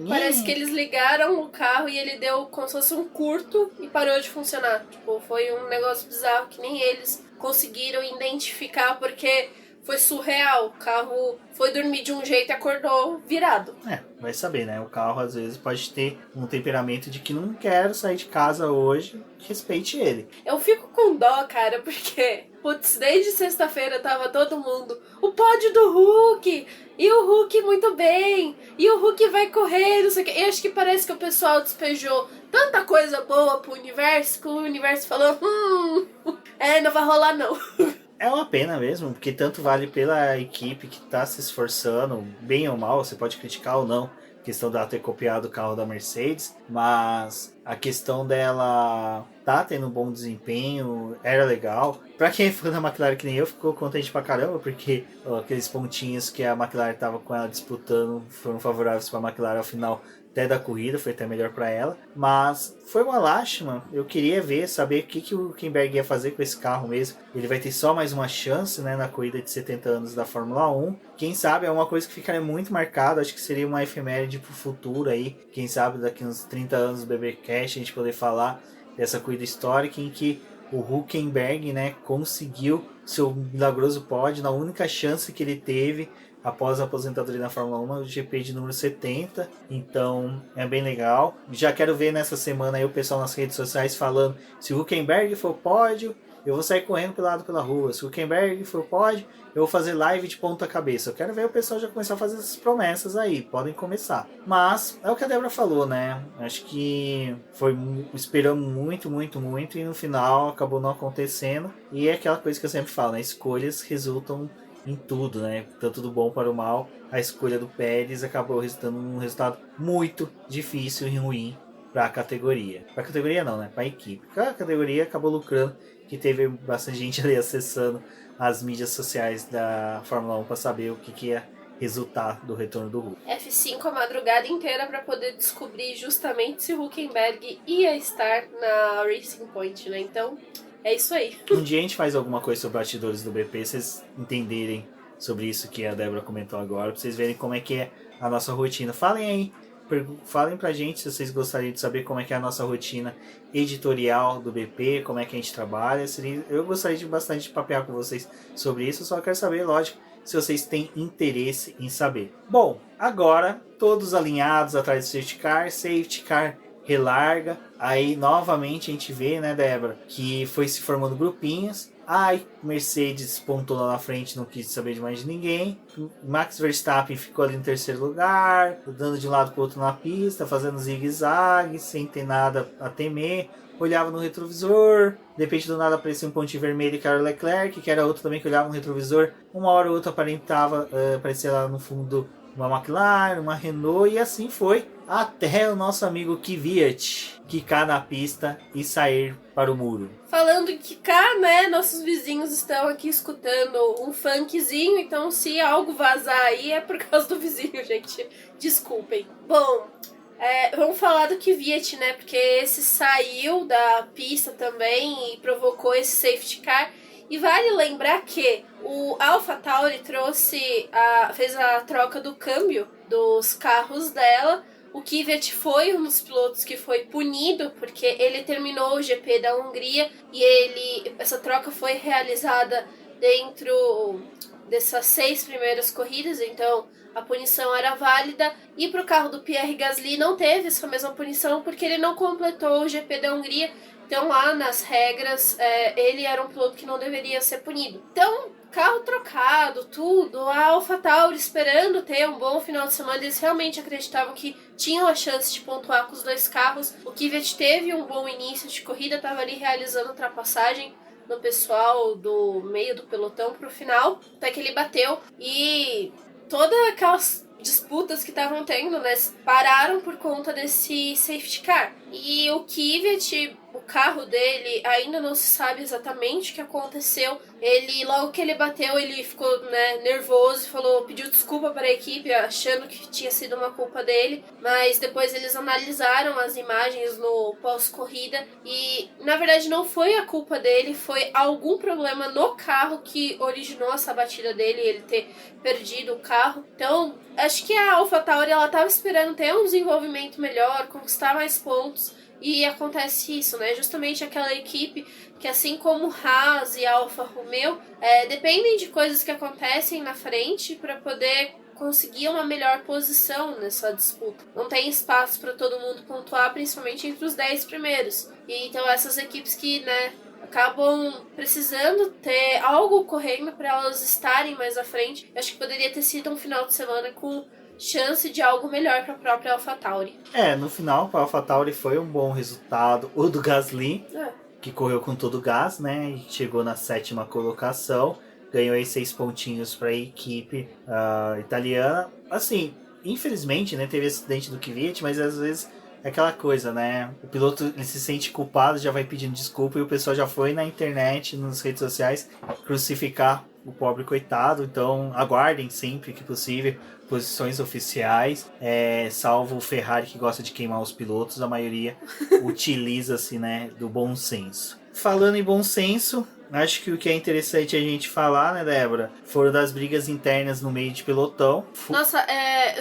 Parece que eles ligaram o carro e ele deu como se fosse um curto e parou de funcionar. Tipo, foi um negócio bizarro que nem eles conseguiram identificar, porque foi surreal. O carro foi dormir de um jeito e acordou virado. Vai saber, né? O carro às vezes pode ter um temperamento de que não quero sair de casa hoje, respeite ele. Eu fico com dó, cara, porque, putz, desde sexta-feira tava todo mundo, o pódio do Hulk, e o Hulk muito bem, e o Hulk vai correr, não sei o que. E acho que parece que o pessoal despejou tanta coisa boa pro universo, que o universo falou, não vai rolar não. É uma pena mesmo, porque tanto vale pela equipe que está se esforçando, bem ou mal, você pode criticar ou não, a questão dela ter copiado o carro da Mercedes, mas a questão dela tá tendo um bom desempenho, era legal. Pra quem é fã da McLaren que nem eu, ficou contente pra caramba, porque aqueles pontinhos que a McLaren tava com ela disputando foram favoráveis pra McLaren ao final até da corrida, foi até melhor para ela, mas foi uma lástima. Eu queria saber o que o Hülkenberg ia fazer com esse carro mesmo. Ele vai ter só mais uma chance, né, na corrida de 70 anos da Fórmula 1. Quem sabe é uma coisa que ficaria muito marcada, acho que seria uma efeméride pro futuro aí, quem sabe daqui uns 30 anos do BBcast a gente poder falar dessa corrida histórica em que o Hülkenberg, né, conseguiu seu milagroso pódio na única chance que ele teve após a aposentadoria na Fórmula 1, o GP de número 70, então é bem legal. Já quero ver nessa semana aí o pessoal nas redes sociais falando, se o Hülkenberg for pódio, eu vou sair correndo pela rua, se o Hülkenberg for pódio, eu vou fazer live de ponta cabeça. Eu quero ver o pessoal já começar a fazer essas promessas aí, podem começar. Mas, é o que a Débora falou, né, acho que esperamos muito e no final acabou não acontecendo, e é aquela coisa que eu sempre falo, né, escolhas resultam em tudo, né? Tanto do bom para o mal, a escolha do Pérez acabou resultando num resultado muito difícil e ruim para a categoria. Para a categoria não, né? Para a equipe. A categoria acabou lucrando, que teve bastante gente ali acessando as mídias sociais da Fórmula 1 para saber o que ia resultar do retorno do Hulk. F5 a madrugada inteira para poder descobrir justamente se o Hülkenberg ia estar na Racing Point, né? Então... é isso aí. Um dia a gente faz alguma coisa sobre bastidores do BP, vocês entenderem sobre isso que a Débora comentou agora, pra vocês verem como é que é a nossa rotina. Falem aí, falem pra gente se vocês gostariam de saber como é que é a nossa rotina editorial do BP, como é que a gente trabalha. Eu gostaria de bastante papear com vocês sobre isso, só quero saber, lógico, se vocês têm interesse em saber. Bom, agora, todos alinhados atrás do safety car relarga, aí novamente a gente vê, né, Débora, que foi se formando grupinhos, Ai, Mercedes pontou lá na frente, não quis saber de mais de ninguém. Max Verstappen ficou ali em terceiro lugar, dando de um lado para o outro na pista, fazendo zigue-zague, sem ter nada a temer. Olhava no retrovisor, de repente do nada aparecia um pontinho vermelho que era o Leclerc, que era outro também que olhava no retrovisor. Uma hora ou outra aparecia lá no fundo uma McLaren, uma Renault, e assim foi até o nosso amigo Kvyat quicar na pista e sair para o muro. Falando em quicar, né, nossos vizinhos estão aqui escutando um funkzinho, então se algo vazar aí é por causa do vizinho, gente. Desculpem. Bom, vamos falar do Kvyat, né, porque esse saiu da pista também e provocou esse safety car. E vale lembrar que o AlphaTauri fez a troca do câmbio dos carros dela. O Kvyat foi um dos pilotos que foi punido porque ele terminou o GP da Hungria e essa troca foi realizada dentro dessas 6 primeiras corridas, então a punição era válida. E para o carro do Pierre Gasly não teve essa mesma punição porque ele não completou o GP da Hungria. Então lá nas regras, ele era um piloto que não deveria ser punido. Então, carro trocado, tudo, a AlphaTauri esperando ter um bom final de semana, eles realmente acreditavam que tinham a chance de pontuar com os 2 carros. O Kvyat teve um bom início de corrida, estava ali realizando ultrapassagem no pessoal do meio do pelotão para o final, até que ele bateu e todas aquelas disputas que estavam tendo, né, pararam por conta desse safety car. E o Kvyat, o carro dele, ainda não se sabe exatamente o que aconteceu. Logo que ele bateu, ele ficou, né, nervoso e pediu desculpa para a equipe, achando que tinha sido uma culpa dele. Mas depois eles analisaram as imagens no pós-corrida e, na verdade, não foi a culpa dele, foi algum problema no carro que originou essa batida dele, ele ter perdido o carro. Então, acho que a AlphaTauri, ela estava esperando ter um desenvolvimento melhor, conquistar mais pontos. E acontece isso, né? Justamente aquela equipe que, assim como Haas e Alfa Romeo, dependem de coisas que acontecem na frente para poder conseguir uma melhor posição nessa disputa. Não tem espaço para todo mundo pontuar, principalmente entre os 10 primeiros. E então essas equipes que, né, acabam precisando ter algo correndo para elas estarem mais à frente. Eu acho que poderia ter sido um final de semana com chance de algo melhor para a própria AlphaTauri. No final, para a AlphaTauri foi um bom resultado. O do Gasly, que correu com todo o gás, né? E chegou na 7ª colocação. Ganhou aí 6 pontinhos para a equipe italiana. Assim, infelizmente, né? Teve acidente do Kvyat, mas às vezes é aquela coisa, né? O piloto ele se sente culpado, já vai pedindo desculpa e o pessoal já foi na internet, nas redes sociais, crucificar o pobre coitado. Então aguardem sempre que possível posições oficiais, salvo o Ferrari que gosta de queimar os pilotos, a maioria utiliza-se, né, do bom senso. Falando em bom senso, acho que o que é interessante a gente falar, né, Débora, foram das brigas internas no meio de pelotão. Nossa,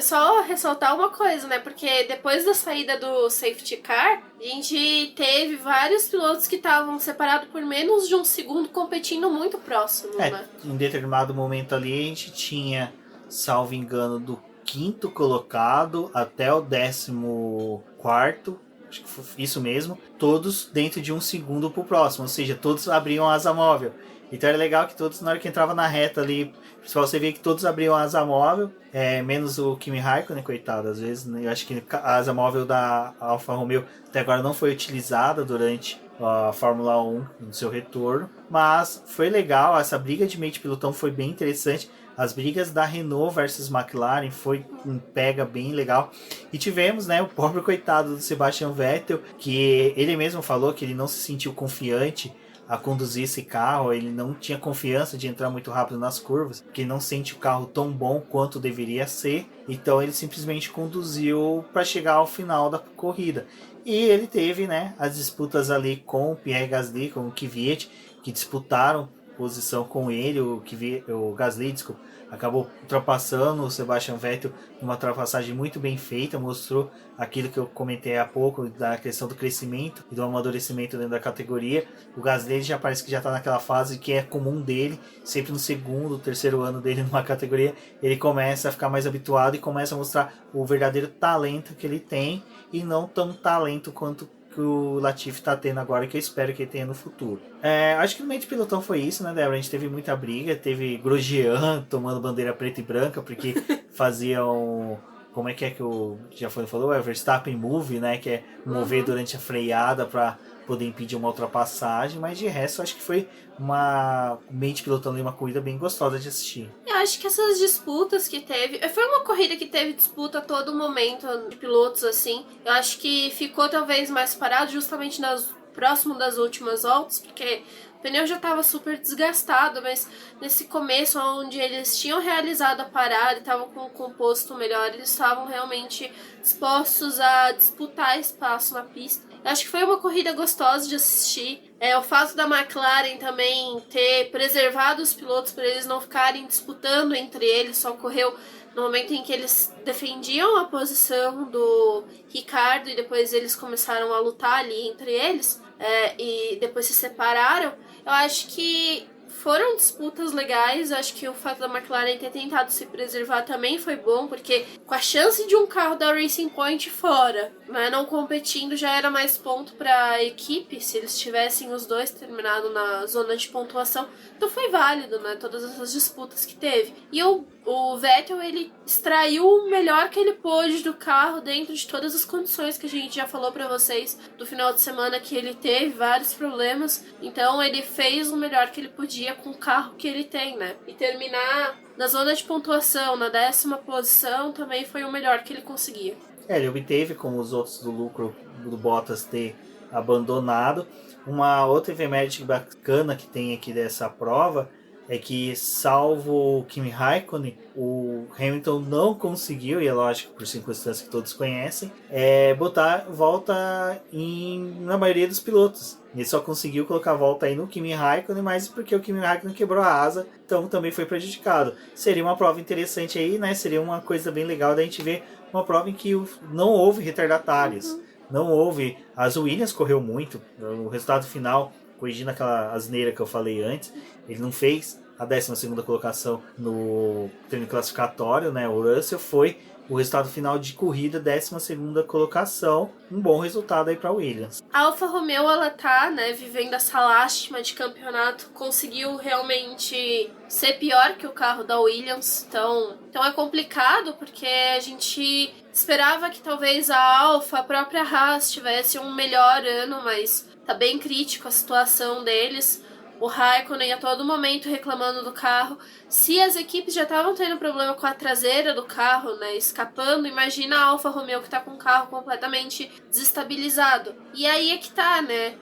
só ressaltar uma coisa, né, porque depois da saída do safety car, a gente teve vários pilotos que estavam separados por menos de um segundo competindo muito próximo, né? Em determinado momento ali a gente tinha, salvo engano, do 5º colocado até o 14º, acho que foi isso mesmo, todos dentro de um segundo pro próximo, ou seja, todos abriam a asa móvel. Então era legal que todos, na hora que entrava na reta ali, pessoal, você via que todos abriam a asa móvel, menos o Kimi Raikkonen, coitado, às vezes, né? Eu acho que a asa móvel da Alfa Romeo até agora não foi utilizada durante a Fórmula 1 no seu retorno, mas foi legal, essa briga de meio de pelotão foi bem interessante. As brigas da Renault versus McLaren foi um pega bem legal. E tivemos, né, o pobre coitado do Sebastian Vettel, que ele mesmo falou que ele não se sentiu confiante a conduzir esse carro, ele não tinha confiança de entrar muito rápido nas curvas, porque ele não sente o carro tão bom quanto deveria ser, então ele simplesmente conduziu para chegar ao final da corrida. E ele teve, né, as disputas ali com o Pierre Gasly, com o Kvyat, que disputaram posição com ele, o Gasly, desculpa, acabou ultrapassando o Sebastian Vettel numa ultrapassagem muito bem feita, mostrou aquilo que eu comentei há pouco, da questão do crescimento e do amadurecimento dentro da categoria. O Gasly já parece que já está naquela fase que é comum dele, sempre no segundo, terceiro ano dele numa categoria, ele começa a ficar mais habituado e começa a mostrar o verdadeiro talento que ele tem, e não tão talento quanto que o Latifi tá tendo agora e que eu espero que ele tenha no futuro. Acho que no meio de pilotão foi isso, né, Débora? A gente teve muita briga, teve Grosjean tomando bandeira preta e branca, porque faziam... Como é que o já falou? É o Verstappen Move, né? Que é mover durante a freada para poder impedir uma ultrapassagem, mas de resto acho que foi uma mente pilotando uma corrida bem gostosa de assistir. Eu acho que essas disputas que teve, foi uma corrida que teve disputa a todo momento de pilotos assim. Eu acho que ficou talvez mais parado justamente próximo das últimas voltas, porque o pneu já estava super desgastado, mas nesse começo, onde eles tinham realizado a parada e estavam com um composto melhor, eles estavam realmente dispostos a disputar espaço na pista. Eu acho que foi uma corrida gostosa de assistir. O fato da McLaren também ter preservado os pilotos para eles não ficarem disputando entre eles, só ocorreu no momento em que eles defendiam a posição do Ricardo e depois eles começaram a lutar ali entre eles, e depois se separaram. Eu acho que foram disputas legais. Acho que o fato da McLaren ter tentado se preservar também foi bom, porque com a chance de um carro da Racing Point fora, né, não competindo, já era mais ponto para a equipe se eles tivessem os dois terminado na zona de pontuação. Então foi válido, né, todas essas disputas que teve. E o Vettel, ele extraiu o melhor que ele pôde do carro dentro de todas as condições que a gente já falou para vocês do final de semana, que ele teve vários problemas. Então ele fez o melhor que ele podia com o carro que ele tem, né? E terminar na zona de pontuação, na 10ª posição, também foi o melhor que ele conseguia. Ele obteve, como os outros do lucro do Bottas ter abandonado. Uma outra efeméride bacana que tem aqui dessa prova é que, salvo o Kimi Raikkonen, o Hamilton não conseguiu, e é lógico, por circunstâncias que todos conhecem, botar volta na maioria dos pilotos. Ele só conseguiu colocar volta aí no Kimi Raikkonen, mas porque o Kimi Raikkonen quebrou a asa, então também foi prejudicado. Seria uma prova interessante aí, né? Seria uma coisa bem legal da gente ver uma prova em que não houve retardatários. Não houve. As Williams correu muito. O resultado final, corrigindo aquela asneira que eu falei antes, ele não fez a 12ª colocação no treino classificatório, né? O Russell foi o resultado final de corrida, 12ª colocação, um bom resultado aí para a Williams. A Alfa Romeo, ela tá, né, vivendo essa lástima de campeonato, conseguiu realmente ser pior que o carro da Williams, então é complicado, porque a gente esperava que talvez a Alfa, a própria Haas, tivesse um melhor ano, mas tá bem crítico a situação deles. O Raikkonen a todo momento reclamando do carro. Se as equipes já estavam tendo problema com a traseira do carro, né, escapando, imagina a Alfa Romeo que tá com o carro completamente desestabilizado. E aí é que tá, né?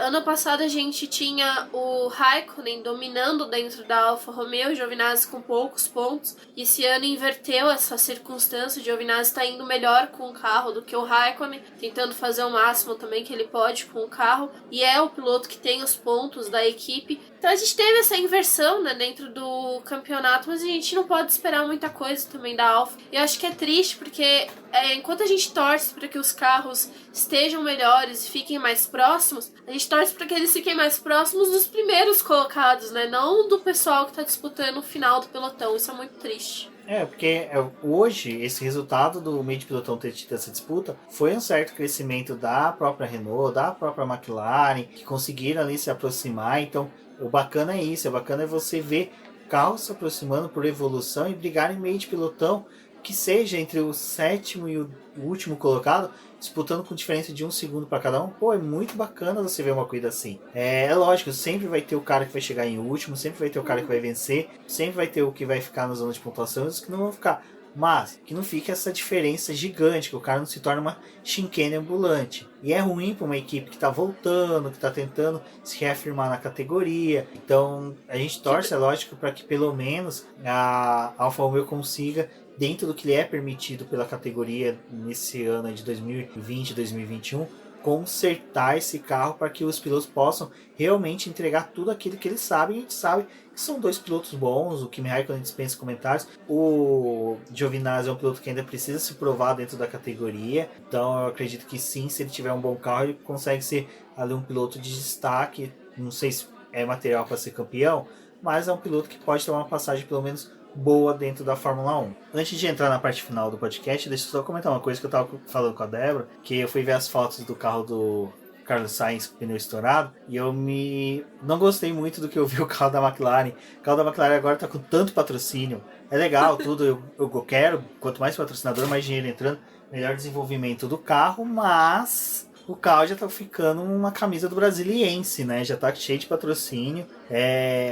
Ano passado a gente tinha o Raikkonen dominando dentro da Alfa Romeo, Giovinazzi com poucos pontos. E esse ano inverteu essa circunstância, o Giovinazzi está indo melhor com o carro do que o Raikkonen, tentando fazer o máximo também que ele pode com o carro. E é o piloto que tem os pontos da equipe. Então a gente teve essa inversão, né, dentro do campeonato, mas a gente não pode esperar muita coisa também da Alfa. Eu acho que é triste porque enquanto a gente torce para que os carros estejam melhores e fiquem mais próximos, a gente torce para que eles fiquem mais próximos dos primeiros colocados, né, não do pessoal que está disputando o final do pelotão. Isso é muito triste. Porque hoje esse resultado do meio de pilotão ter tido essa disputa foi um certo crescimento da própria Renault, da própria McLaren, que conseguiram ali se aproximar. Então o bacana é isso, é você ver carros se aproximando por evolução e brigar em meio de pilotão, que seja entre o 7º e o último colocado, disputando com diferença de 1 segundo para cada um. Pô, é muito bacana você ver uma corrida assim. É lógico, sempre vai ter o cara que vai chegar em último, sempre vai ter o cara que vai vencer, sempre vai ter o que vai ficar na zona de pontuação e os que não vão ficar. Mas que não fique essa diferença gigante, que o cara não se torne uma chicane ambulante. E é ruim para uma equipe que está voltando, que está tentando se reafirmar na categoria. Então a gente torce, é lógico, para que pelo menos a Alfa Romeo consiga, dentro do que lhe é permitido pela categoria nesse ano de 2020 2021, consertar esse carro para que os pilotos possam realmente entregar tudo aquilo que eles sabem. A gente sabe que são dois pilotos bons, o Kimi Raikkonen dispensa comentários, o Giovinazzi é um piloto que ainda precisa se provar dentro da categoria, então eu acredito que sim, se ele tiver um bom carro, ele consegue ser ali um piloto de destaque. Não sei se é material para ser campeão, mas é um piloto que pode ter uma passagem pelo menos boa dentro da Fórmula 1. Antes de entrar na parte final do podcast, deixa eu só comentar uma coisa que eu tava falando com a Débora, que eu fui ver as fotos do carro do Carlos Sainz com o pneu estourado, e não gostei muito do que eu vi o carro da McLaren. O carro da McLaren agora tá com tanto patrocínio. É legal, tudo, eu quero, quanto mais patrocinador, mais dinheiro entrando, melhor desenvolvimento do carro, mas o carro já tá ficando uma camisa do Brasiliense, né? Já tá cheio de patrocínio.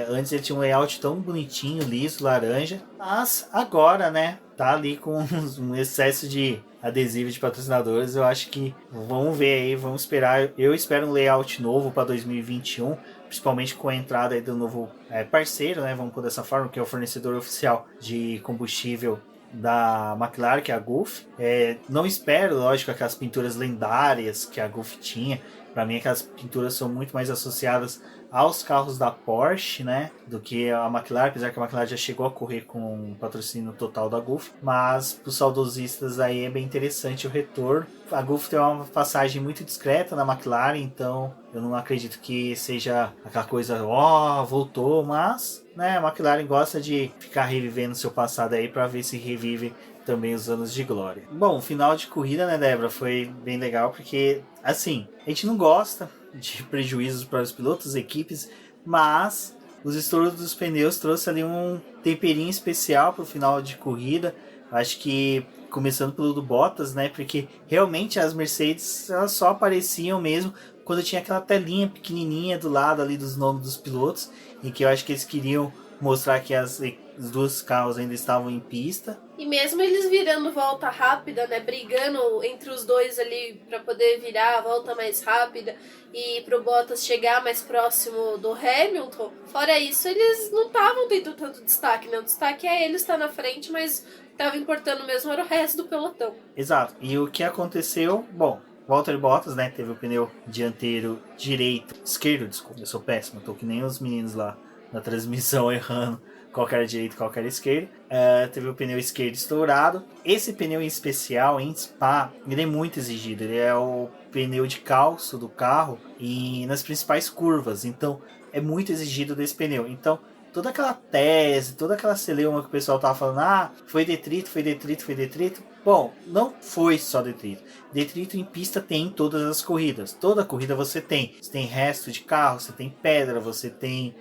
Antes ele tinha um layout tão bonitinho, liso, laranja. Mas agora, né? Tá ali com um excesso de adesivo de patrocinadores. Eu acho que vamos ver aí, vamos esperar. Eu espero um layout novo para 2021. Principalmente com a entrada aí do novo parceiro, né? Vamos pôr dessa forma, que é o fornecedor oficial de combustível da McLaren, que é a Gulf. Não espero, lógico, aquelas pinturas lendárias que a Gulf tinha. Para mim, aquelas pinturas são muito mais associadas aos carros da Porsche, né, do que a McLaren, apesar que a McLaren já chegou a correr com o patrocínio total da Gulf, mas para os saudosistas aí é bem interessante o retorno. A Gulf tem uma passagem muito discreta na McLaren, então eu não acredito que seja aquela coisa, voltou, mas, né, a McLaren gosta de ficar revivendo seu passado aí para ver se revive também os anos de glória. Bom, o final de corrida, né, Débora, foi bem legal, porque, assim, a gente não gosta de prejuízos para os pilotos, equipes, mas os estouros dos pneus trouxe ali um temperinho especial para o final de corrida. Acho que começando pelo do Bottas, né, porque realmente as Mercedes elas só apareciam mesmo quando tinha aquela telinha pequenininha do lado ali dos nomes dos pilotos, em que eu acho que eles queriam mostrar que os dois carros ainda estavam em pista. E mesmo eles virando volta rápida, né, brigando entre os dois ali para poder virar a volta mais rápida e pro Bottas chegar mais próximo do Hamilton, fora isso eles não estavam tendo tanto destaque, né? O destaque é ele estar na frente, mas estava importando mesmo era o resto do pelotão. Exato, e o que aconteceu, bom, Valtteri Bottas, né, teve o pneu dianteiro esquerdo, desculpa, eu sou péssimo, tô que nem os meninos lá na transmissão errando qual era direito, qual era esquerdo. Teve o pneu esquerdo estourado. Esse pneu em especial, em Spa, ele é muito exigido. Ele é o pneu de calço do carro e nas principais curvas. Então, é muito exigido desse pneu. Então, toda aquela tese, toda aquela celeuma que o pessoal tava falando, foi detrito. Bom, não foi só detrito. Detrito em pista tem em todas as corridas. Toda corrida você tem. Você tem resto de carro, você tem pedra, você tem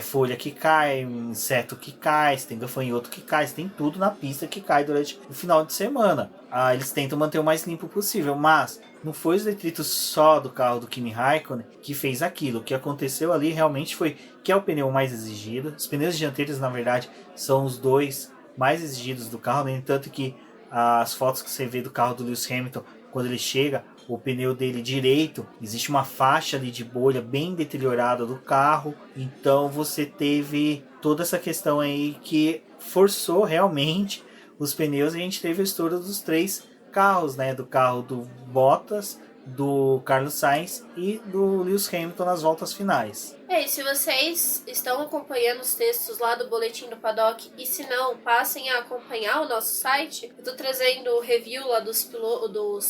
folha que cai, inseto que cai, você tem gafanhoto que cai, você tem tudo na pista que cai durante o final de semana. Eles tentam manter o mais limpo possível, mas não foi os detritos só do carro do Kimi Raikkonen que fez aquilo. O que aconteceu ali realmente foi que é o pneu mais exigido. Os pneus dianteiros, na verdade, são os dois mais exigidos do carro, no entanto que as fotos que você vê do carro do Lewis Hamilton, quando ele chega, o pneu dele direito, existe uma faixa ali de bolha bem deteriorada do carro, então você teve toda essa questão aí que forçou realmente os pneus, e a gente teve o estouro dos três carros, né, do carro do Bottas, do Carlos Sainz e do Lewis Hamilton nas voltas finais. E se vocês estão acompanhando os textos lá do Boletim do Paddock, e se não, passem a acompanhar o nosso site. Eu tô trazendo o review lá dos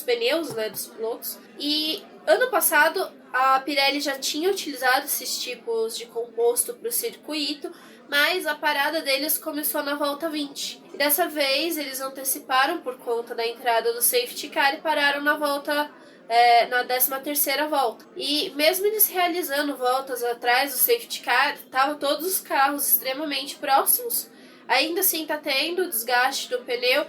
pneus, né, dos pilotos. E ano passado a Pirelli já tinha utilizado esses tipos de composto para o circuito, mas a parada deles começou na volta 20. E dessa vez eles anteciparam por conta da entrada do safety car e pararam na volta na 13ª volta. E mesmo eles realizando voltas atrás do safety car, estavam todos os carros extremamente próximos. Ainda assim tá tendo desgaste do pneu.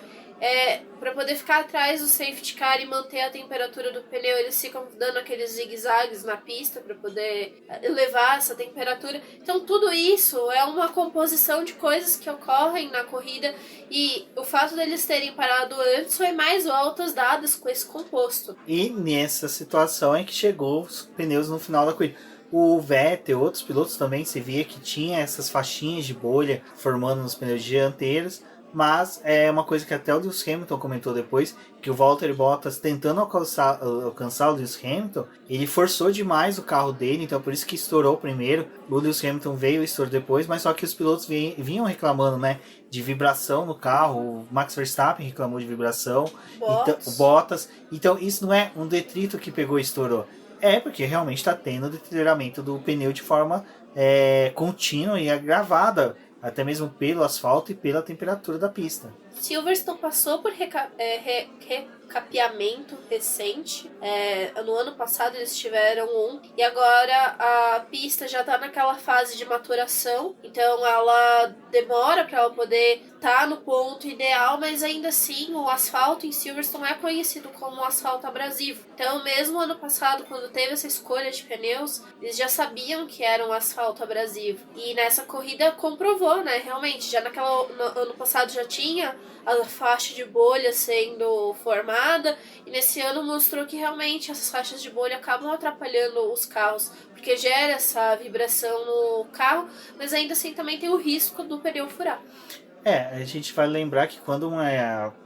Para poder ficar atrás do safety car e manter a temperatura do pneu, eles ficam dando aqueles zigue-zagues na pista para poder elevar essa temperatura. Então tudo isso é uma composição de coisas que ocorrem na corrida, e o fato deles terem parado antes foi mais voltas dadas com esse composto. E nessa situação é que chegou os pneus no final da corrida. O Vettel e outros pilotos também se via que tinha essas faixinhas de bolha formando nos pneus dianteiros. Mas é uma coisa que até o Lewis Hamilton comentou depois, que o Valtteri Bottas, tentando alcançar o Lewis Hamilton, ele forçou demais o carro dele, então por isso que estourou primeiro. O Lewis Hamilton veio e estourou depois, mas só que os pilotos vinham reclamando, né, de vibração no carro. O Max Verstappen reclamou de vibração, o Bottas. Então isso não é um detrito que pegou e estourou. É porque realmente está tendo deterioramento do pneu de forma contínua e agravada. até mesmo pelo asfalto e pela temperatura da pista. Silverstone passou por recapeamento recente. No ano passado eles tiveram um. E agora a pista já está naquela fase de maturação. Então ela demora para ela poder estar no ponto ideal. Mas ainda assim o asfalto em Silverstone é conhecido como asfalto abrasivo. Então mesmo ano passado, quando teve essa escolha de pneus, eles já sabiam que era um asfalto abrasivo. E nessa corrida comprovou, né? Realmente, já no ano passado já tinha a faixa de bolha sendo formada, e nesse ano mostrou que realmente essas faixas de bolha acabam atrapalhando os carros, porque gera essa vibração no carro, mas ainda assim também tem o risco do pneu furar. A gente vai lembrar que quando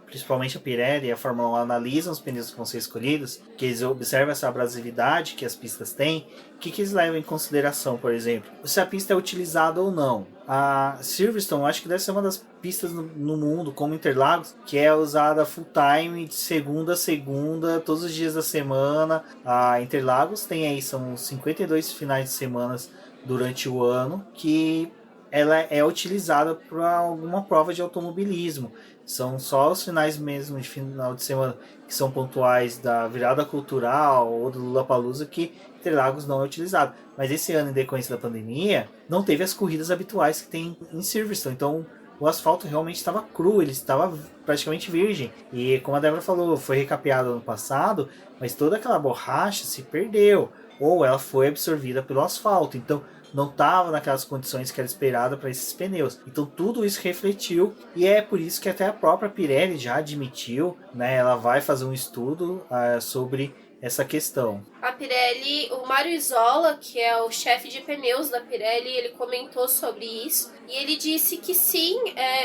principalmente a Pirelli e a Fórmula 1 analisam os pneus que vão ser escolhidos, que eles observam essa abrasividade que as pistas têm, o que eles levam em consideração, por exemplo? Se a pista é utilizada ou não. A Silverstone, acho que deve ser uma das pistas no mundo, como Interlagos, que é usada full time, de segunda a segunda, todos os dias da semana. A Interlagos tem aí, são 52 finais de semana durante o ano, que ela é utilizada para alguma prova de automobilismo. São só os finais mesmo de final de semana que são pontuais da virada cultural ou do Lollapalooza que Interlagos não é utilizado. Mas esse ano, em decorrência da pandemia, não teve as corridas habituais que tem em Silverstone. Então o asfalto realmente estava cru, ele estava praticamente virgem. E como a Débora falou, foi recapeado ano passado, mas toda aquela borracha se perdeu. Ou ela foi absorvida pelo asfalto. Então não estava naquelas condições que era esperada para esses pneus. Então tudo isso refletiu, e é por isso que até a própria Pirelli já admitiu, né, ela vai fazer um estudo sobre essa questão. A Pirelli, o Mário Isola, que é o chefe de pneus da Pirelli, ele comentou sobre isso, e ele disse que sim,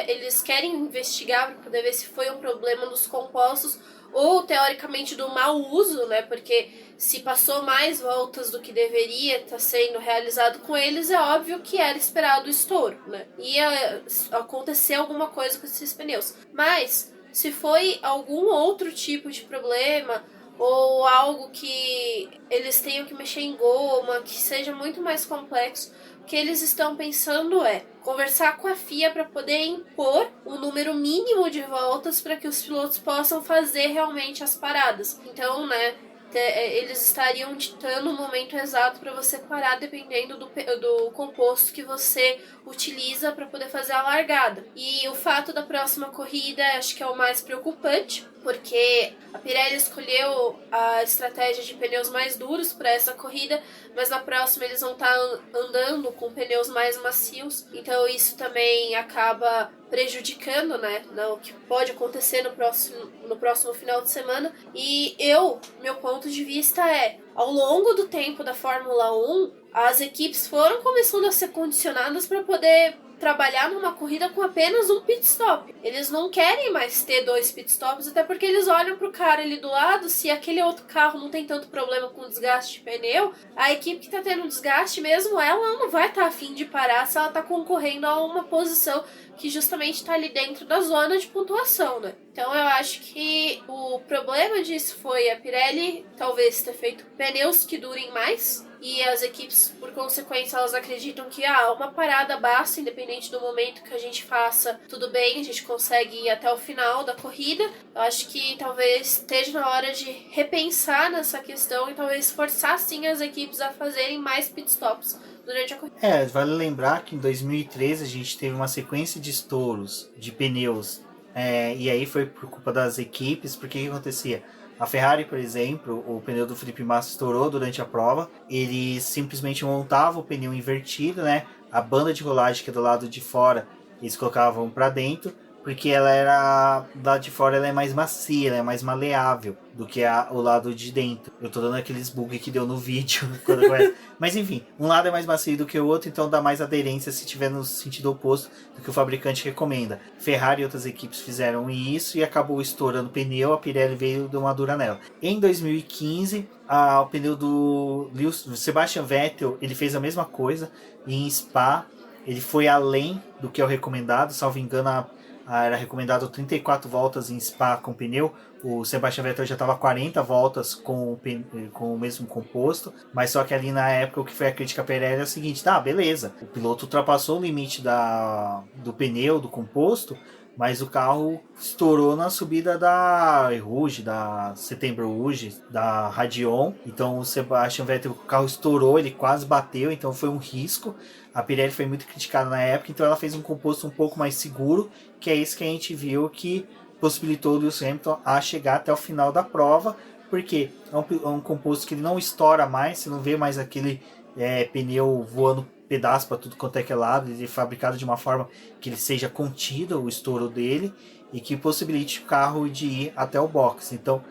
eles querem investigar para poder ver se foi um problema nos compostos ou teoricamente do mau uso, né? Porque se passou mais voltas do que deveria estar sendo realizado com eles, é óbvio que era esperado o estouro, né? Ia acontecer alguma coisa com esses pneus. Mas se foi algum outro tipo de problema ou algo que eles tenham que mexer em goma, que seja muito mais complexo, o que eles estão pensando é conversar com a FIA para poder impor um número mínimo de voltas para que os pilotos possam fazer realmente as paradas. Então, né, eles estariam ditando o momento exato para você parar dependendo do composto que você utiliza para poder fazer a largada. E o fato da próxima corrida acho que é o mais preocupante, porque a Pirelli escolheu a estratégia de pneus mais duros para essa corrida, mas na próxima eles vão estar andando com pneus mais macios, então isso também acaba prejudicando, né, o que pode acontecer no próximo final de semana. E meu ponto de vista ao longo do tempo da Fórmula 1, as equipes foram começando a ser condicionadas para poder trabalhar numa corrida com apenas um pit stop. Eles não querem mais ter 2 pit stops, até porque eles olham pro cara ali do lado, se aquele outro carro não tem tanto problema com desgaste de pneu, a equipe que tá tendo desgaste mesmo, ela não vai estar afim de parar se ela tá concorrendo a uma posição que justamente está ali dentro da zona de pontuação, né? Então eu acho que o problema disso foi a Pirelli talvez ter feito pneus que durem mais, e as equipes, por consequência, elas acreditam que uma parada basta, independente do momento que a gente faça, tudo bem, a gente consegue ir até o final da corrida. Eu acho que talvez esteja na hora de repensar nessa questão e talvez forçar sim as equipes a fazerem mais pitstops durante a corrida. Vale lembrar que em 2013 a gente teve uma sequência de estouros de pneus, e aí foi por culpa das equipes, porque o que acontecia? A Ferrari, por exemplo, o pneu do Felipe Massa estourou durante a prova, ele simplesmente montava o pneu invertido, né? A banda de rolagem que é do lado de fora, eles colocavam para dentro, porque ela era, do lado de fora ela é mais macia, ela é mais maleável do que o lado de dentro. Eu tô dando aqueles bugs que deu no vídeo quando começa. Mas enfim, um lado é mais macio do que o outro, então dá mais aderência se tiver no sentido oposto do que o fabricante recomenda. Ferrari e outras equipes fizeram isso e acabou estourando o pneu, a Pirelli veio de uma dura nela. Em 2015, o pneu do Sebastian Vettel, ele fez a mesma coisa em Spa, ele foi além do que é o recomendado, salvo engano, era recomendado 34 voltas em Spa com pneu. O Sebastian Vettel já estava 40 voltas com o mesmo composto, mas só que ali na época o que foi a crítica a Pirelli é o seguinte: tá, beleza, o piloto ultrapassou o limite do pneu, do composto, mas o carro estourou na subida da Rouge, da Setembro Rouge, da Radion. Então o Sebastian Vettel, o carro estourou, ele quase bateu, então foi um risco. A Pirelli foi muito criticada na época, então ela fez um composto um pouco mais seguro, que é isso que a gente viu que possibilitou o Lewis Hamilton a chegar até o final da prova, porque é um composto que ele não estoura mais, você não vê mais aquele pneu voando pedaço para tudo quanto é que é lado. Ele é fabricado de uma forma que ele seja contido, o estouro dele, e que possibilite o carro de ir até o box. Então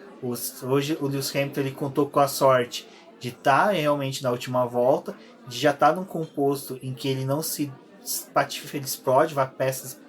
hoje o Lewis Hamilton ele contou com a sorte de estar realmente na última volta, de já estar num composto em que ele não se patife, ele explode, vai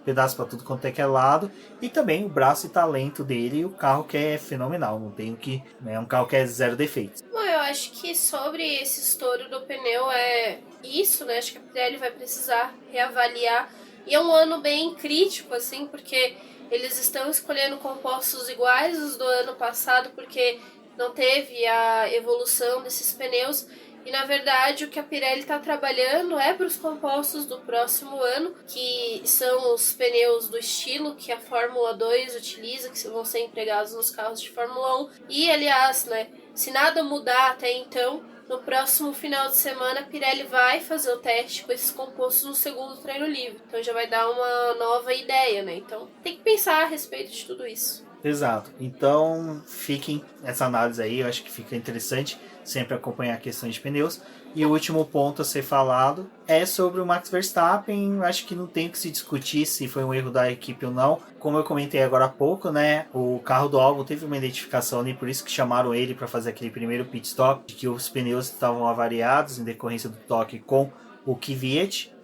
pedaços para tudo quanto é que é lado, e também o braço e talento dele, e o carro que é fenomenal, não tem o que, é um carro que é zero defeitos. Bom, eu acho que sobre esse estouro do pneu é isso, né? Acho que a Pirelli vai precisar reavaliar, e é um ano bem crítico, assim, porque eles estão escolhendo compostos iguais aos do ano passado, porque não teve a evolução desses pneus. E na verdade o que a Pirelli está trabalhando é para os compostos do próximo ano, que são os pneus do estilo que a Fórmula 2 utiliza, que vão ser empregados nos carros de Fórmula 1. E aliás, né, se nada mudar até então, no próximo final de semana a Pirelli vai fazer o teste com esses compostos no segundo treino livre. Então já vai dar uma nova ideia, né? Então tem que pensar a respeito de tudo isso. Exato. Então fiquem essa análise aí, eu acho que fica interessante sempre acompanhar questões de pneus. E o último ponto a ser falado é sobre o Max Verstappen. Acho que não tem que se discutir se foi um erro da equipe ou não. Como eu comentei agora há pouco, né, o carro do Albon teve uma identificação ali, por isso que chamaram ele para fazer aquele primeiro pit stop, de que os pneus estavam avariados em decorrência do toque com o Kvyat,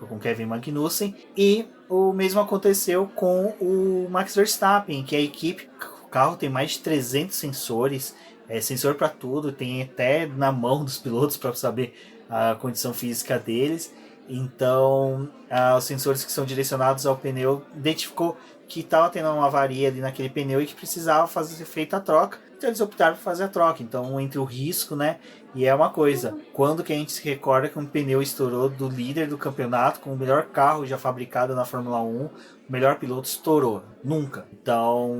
com Kevin Magnussen. E o mesmo aconteceu com o Max Verstappen, que a equipe, o carro tem mais de 300 sensores, sensor para tudo, tem até na mão dos pilotos para saber a condição física deles. Então, os sensores que são direcionados ao pneu identificou que estava tendo uma avaria ali naquele pneu e que precisava fazer feita a troca. Então eles optaram por fazer a troca. Então, entre o risco, né? E é uma coisa, quando que a gente se recorda que um pneu estourou do líder do campeonato, com o melhor carro já fabricado na Fórmula 1, o melhor piloto estourou? Nunca. Então,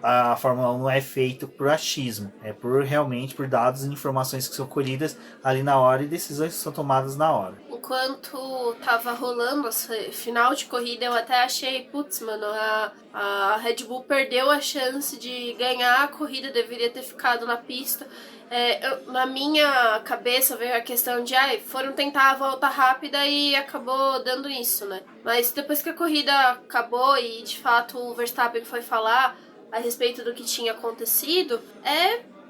a Fórmula 1 não é feita por achismo, é realmente por dados e informações que são colhidas ali na hora e decisões que são tomadas na hora. Enquanto tava rolando esse final de corrida, eu até achei, putz, mano, a Red Bull perdeu a chance de ganhar a corrida, deveria ter ficado na pista. Na minha cabeça veio a questão de foram tentar a volta rápida e acabou dando isso, né? Mas depois que a corrida acabou e de fato o Verstappen foi falar a respeito do que tinha acontecido,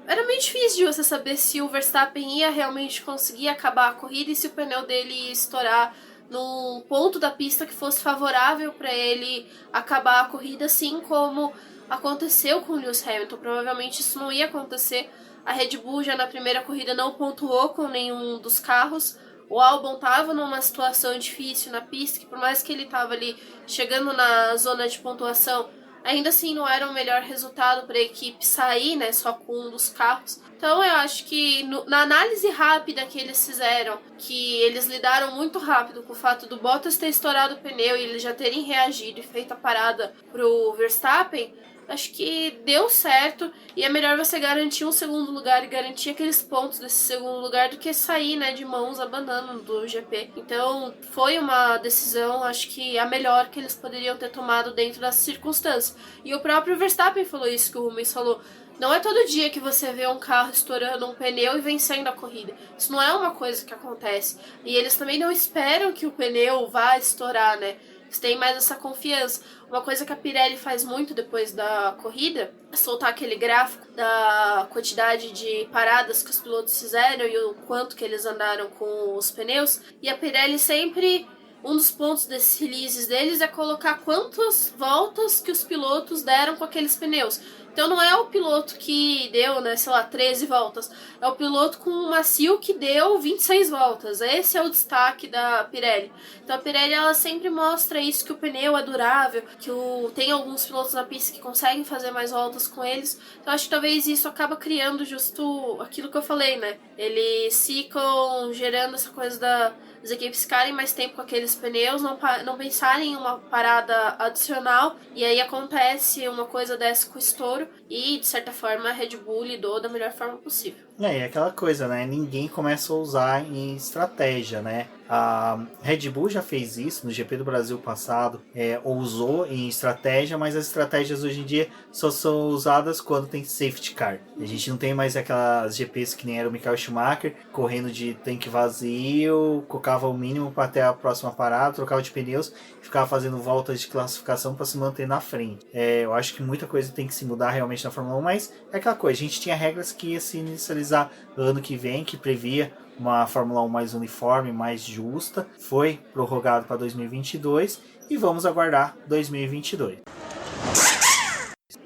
era meio difícil de você saber se o Verstappen ia realmente conseguir acabar a corrida e se o pneu dele ia estourar num ponto da pista que fosse favorável para ele acabar a corrida, assim como aconteceu com o Lewis Hamilton. Provavelmente isso não ia acontecer. A Red Bull já na primeira corrida não pontuou com nenhum dos carros. O Albon estava numa situação difícil na pista, que por mais que ele estava ali chegando na zona de pontuação, ainda assim não era o melhor resultado para a equipe sair, né, só com um dos carros. Então eu acho que na análise rápida que eles fizeram, que eles lidaram muito rápido com o fato do Bottas ter estourado o pneu e eles já terem reagido e feito a parada pro Verstappen, acho que deu certo e é melhor você garantir um segundo lugar e garantir aqueles pontos desse segundo lugar do que sair, né, de mãos abanando do GP. Então foi uma decisão, acho que a melhor que eles poderiam ter tomado dentro das circunstâncias. E o próprio Verstappen falou isso que o Rubens falou. Não é todo dia que você vê um carro estourando um pneu e vencendo a corrida. Isso não é uma coisa que acontece. E eles também não esperam que o pneu vá estourar, né? Eles têm mais essa confiança. Uma coisa que a Pirelli faz muito depois da corrida é soltar aquele gráfico da quantidade de paradas que os pilotos fizeram e o quanto que eles andaram com os pneus. E a Pirelli sempre... Um dos pontos desses releases deles é colocar quantas voltas que os pilotos deram com aqueles pneus. Então não é o piloto que deu, né, sei lá, 13 voltas. É o piloto com um macio que deu 26 voltas. Esse é o destaque da Pirelli. Então a Pirelli, ela sempre mostra isso, que o pneu é durável, que tem alguns pilotos na pista que conseguem fazer mais voltas com eles. Então acho que talvez isso acaba criando justo aquilo que eu falei, né? Eles ficam gerando essa coisa das equipes ficarem mais tempo com aqueles pneus, não pensarem em uma parada adicional, e aí acontece uma coisa dessa com o estouro, e de certa forma a Red Bull lidou da melhor forma possível. É aquela coisa, né? Ninguém começa a usar em estratégia, né? A Red Bull já fez isso no GP do Brasil passado, usou em estratégia, mas as estratégias hoje em dia só são usadas quando tem safety car. A gente não tem mais aquelas GPs que nem era o Michael Schumacher, correndo de tanque vazio, colocava o mínimo para até a próxima parada, trocava de pneus e ficava fazendo voltas de classificação para se manter na frente. Eu acho que muita coisa tem que se mudar realmente na Fórmula 1, mas é aquela coisa, a gente tinha regras que ia se inicializar ano que vem, que previa uma Fórmula 1 mais uniforme, mais justa, foi prorrogado para 2022 e vamos aguardar 2022.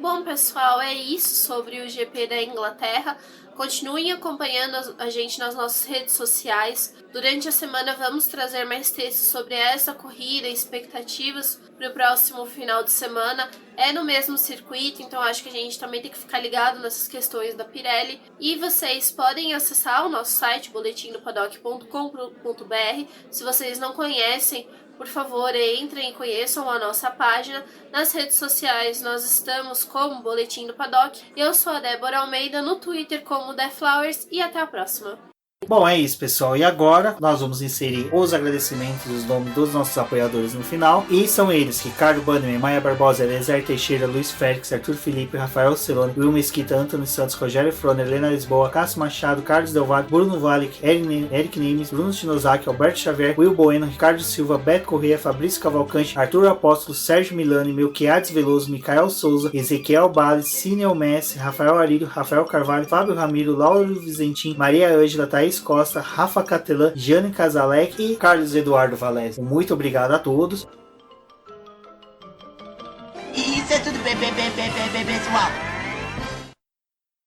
Bom, pessoal, é isso sobre o GP da Inglaterra. Continuem acompanhando a gente nas nossas redes sociais. Durante a semana vamos trazer mais textos sobre essa corrida, expectativas para o próximo final de semana. É no mesmo circuito, então acho que a gente também tem que ficar ligado nessas questões da Pirelli. E vocês podem acessar o nosso site, boletimdopaddock.com.br. Se vocês não conhecem, por favor, entrem e conheçam a nossa página. Nas redes sociais nós estamos como Boletim do Paddock. Eu sou a Débora Almeida, no Twitter como TheFlowers, e até a próxima. Bom, é isso, pessoal. E agora nós vamos inserir os agradecimentos dos nomes dos nossos apoiadores no final. E são eles: Ricardo Bannerman, Maia Barbosa, Elezer Teixeira, Luiz Félix, Arthur Felipe, Rafael Celone, Will Mesquita, Antônio Santos, Rogério Froner, Helena Lisboa, Cássio Machado, Carlos Del Valle, Bruno Valic, Eric Nemes, Bruno Shinozaki, Alberto Xavier, Will Bueno, Ricardo Silva, Beto Corrêa, Fabrício Cavalcante, Arthur Apóstolo, Sérgio Milani, Melquiades Veloso, Micael Souza, Ezequiel Bales, Cineo Messi, Rafael Arílio, Rafael Carvalho, Fábio Ramiro, Lauro Vizentim, Maria Ângela, Thaís Costa, Rafa Catelã, Jane Casalec e Carlos Eduardo Valésio. Muito obrigado a todos. E isso é tudo, pessoal.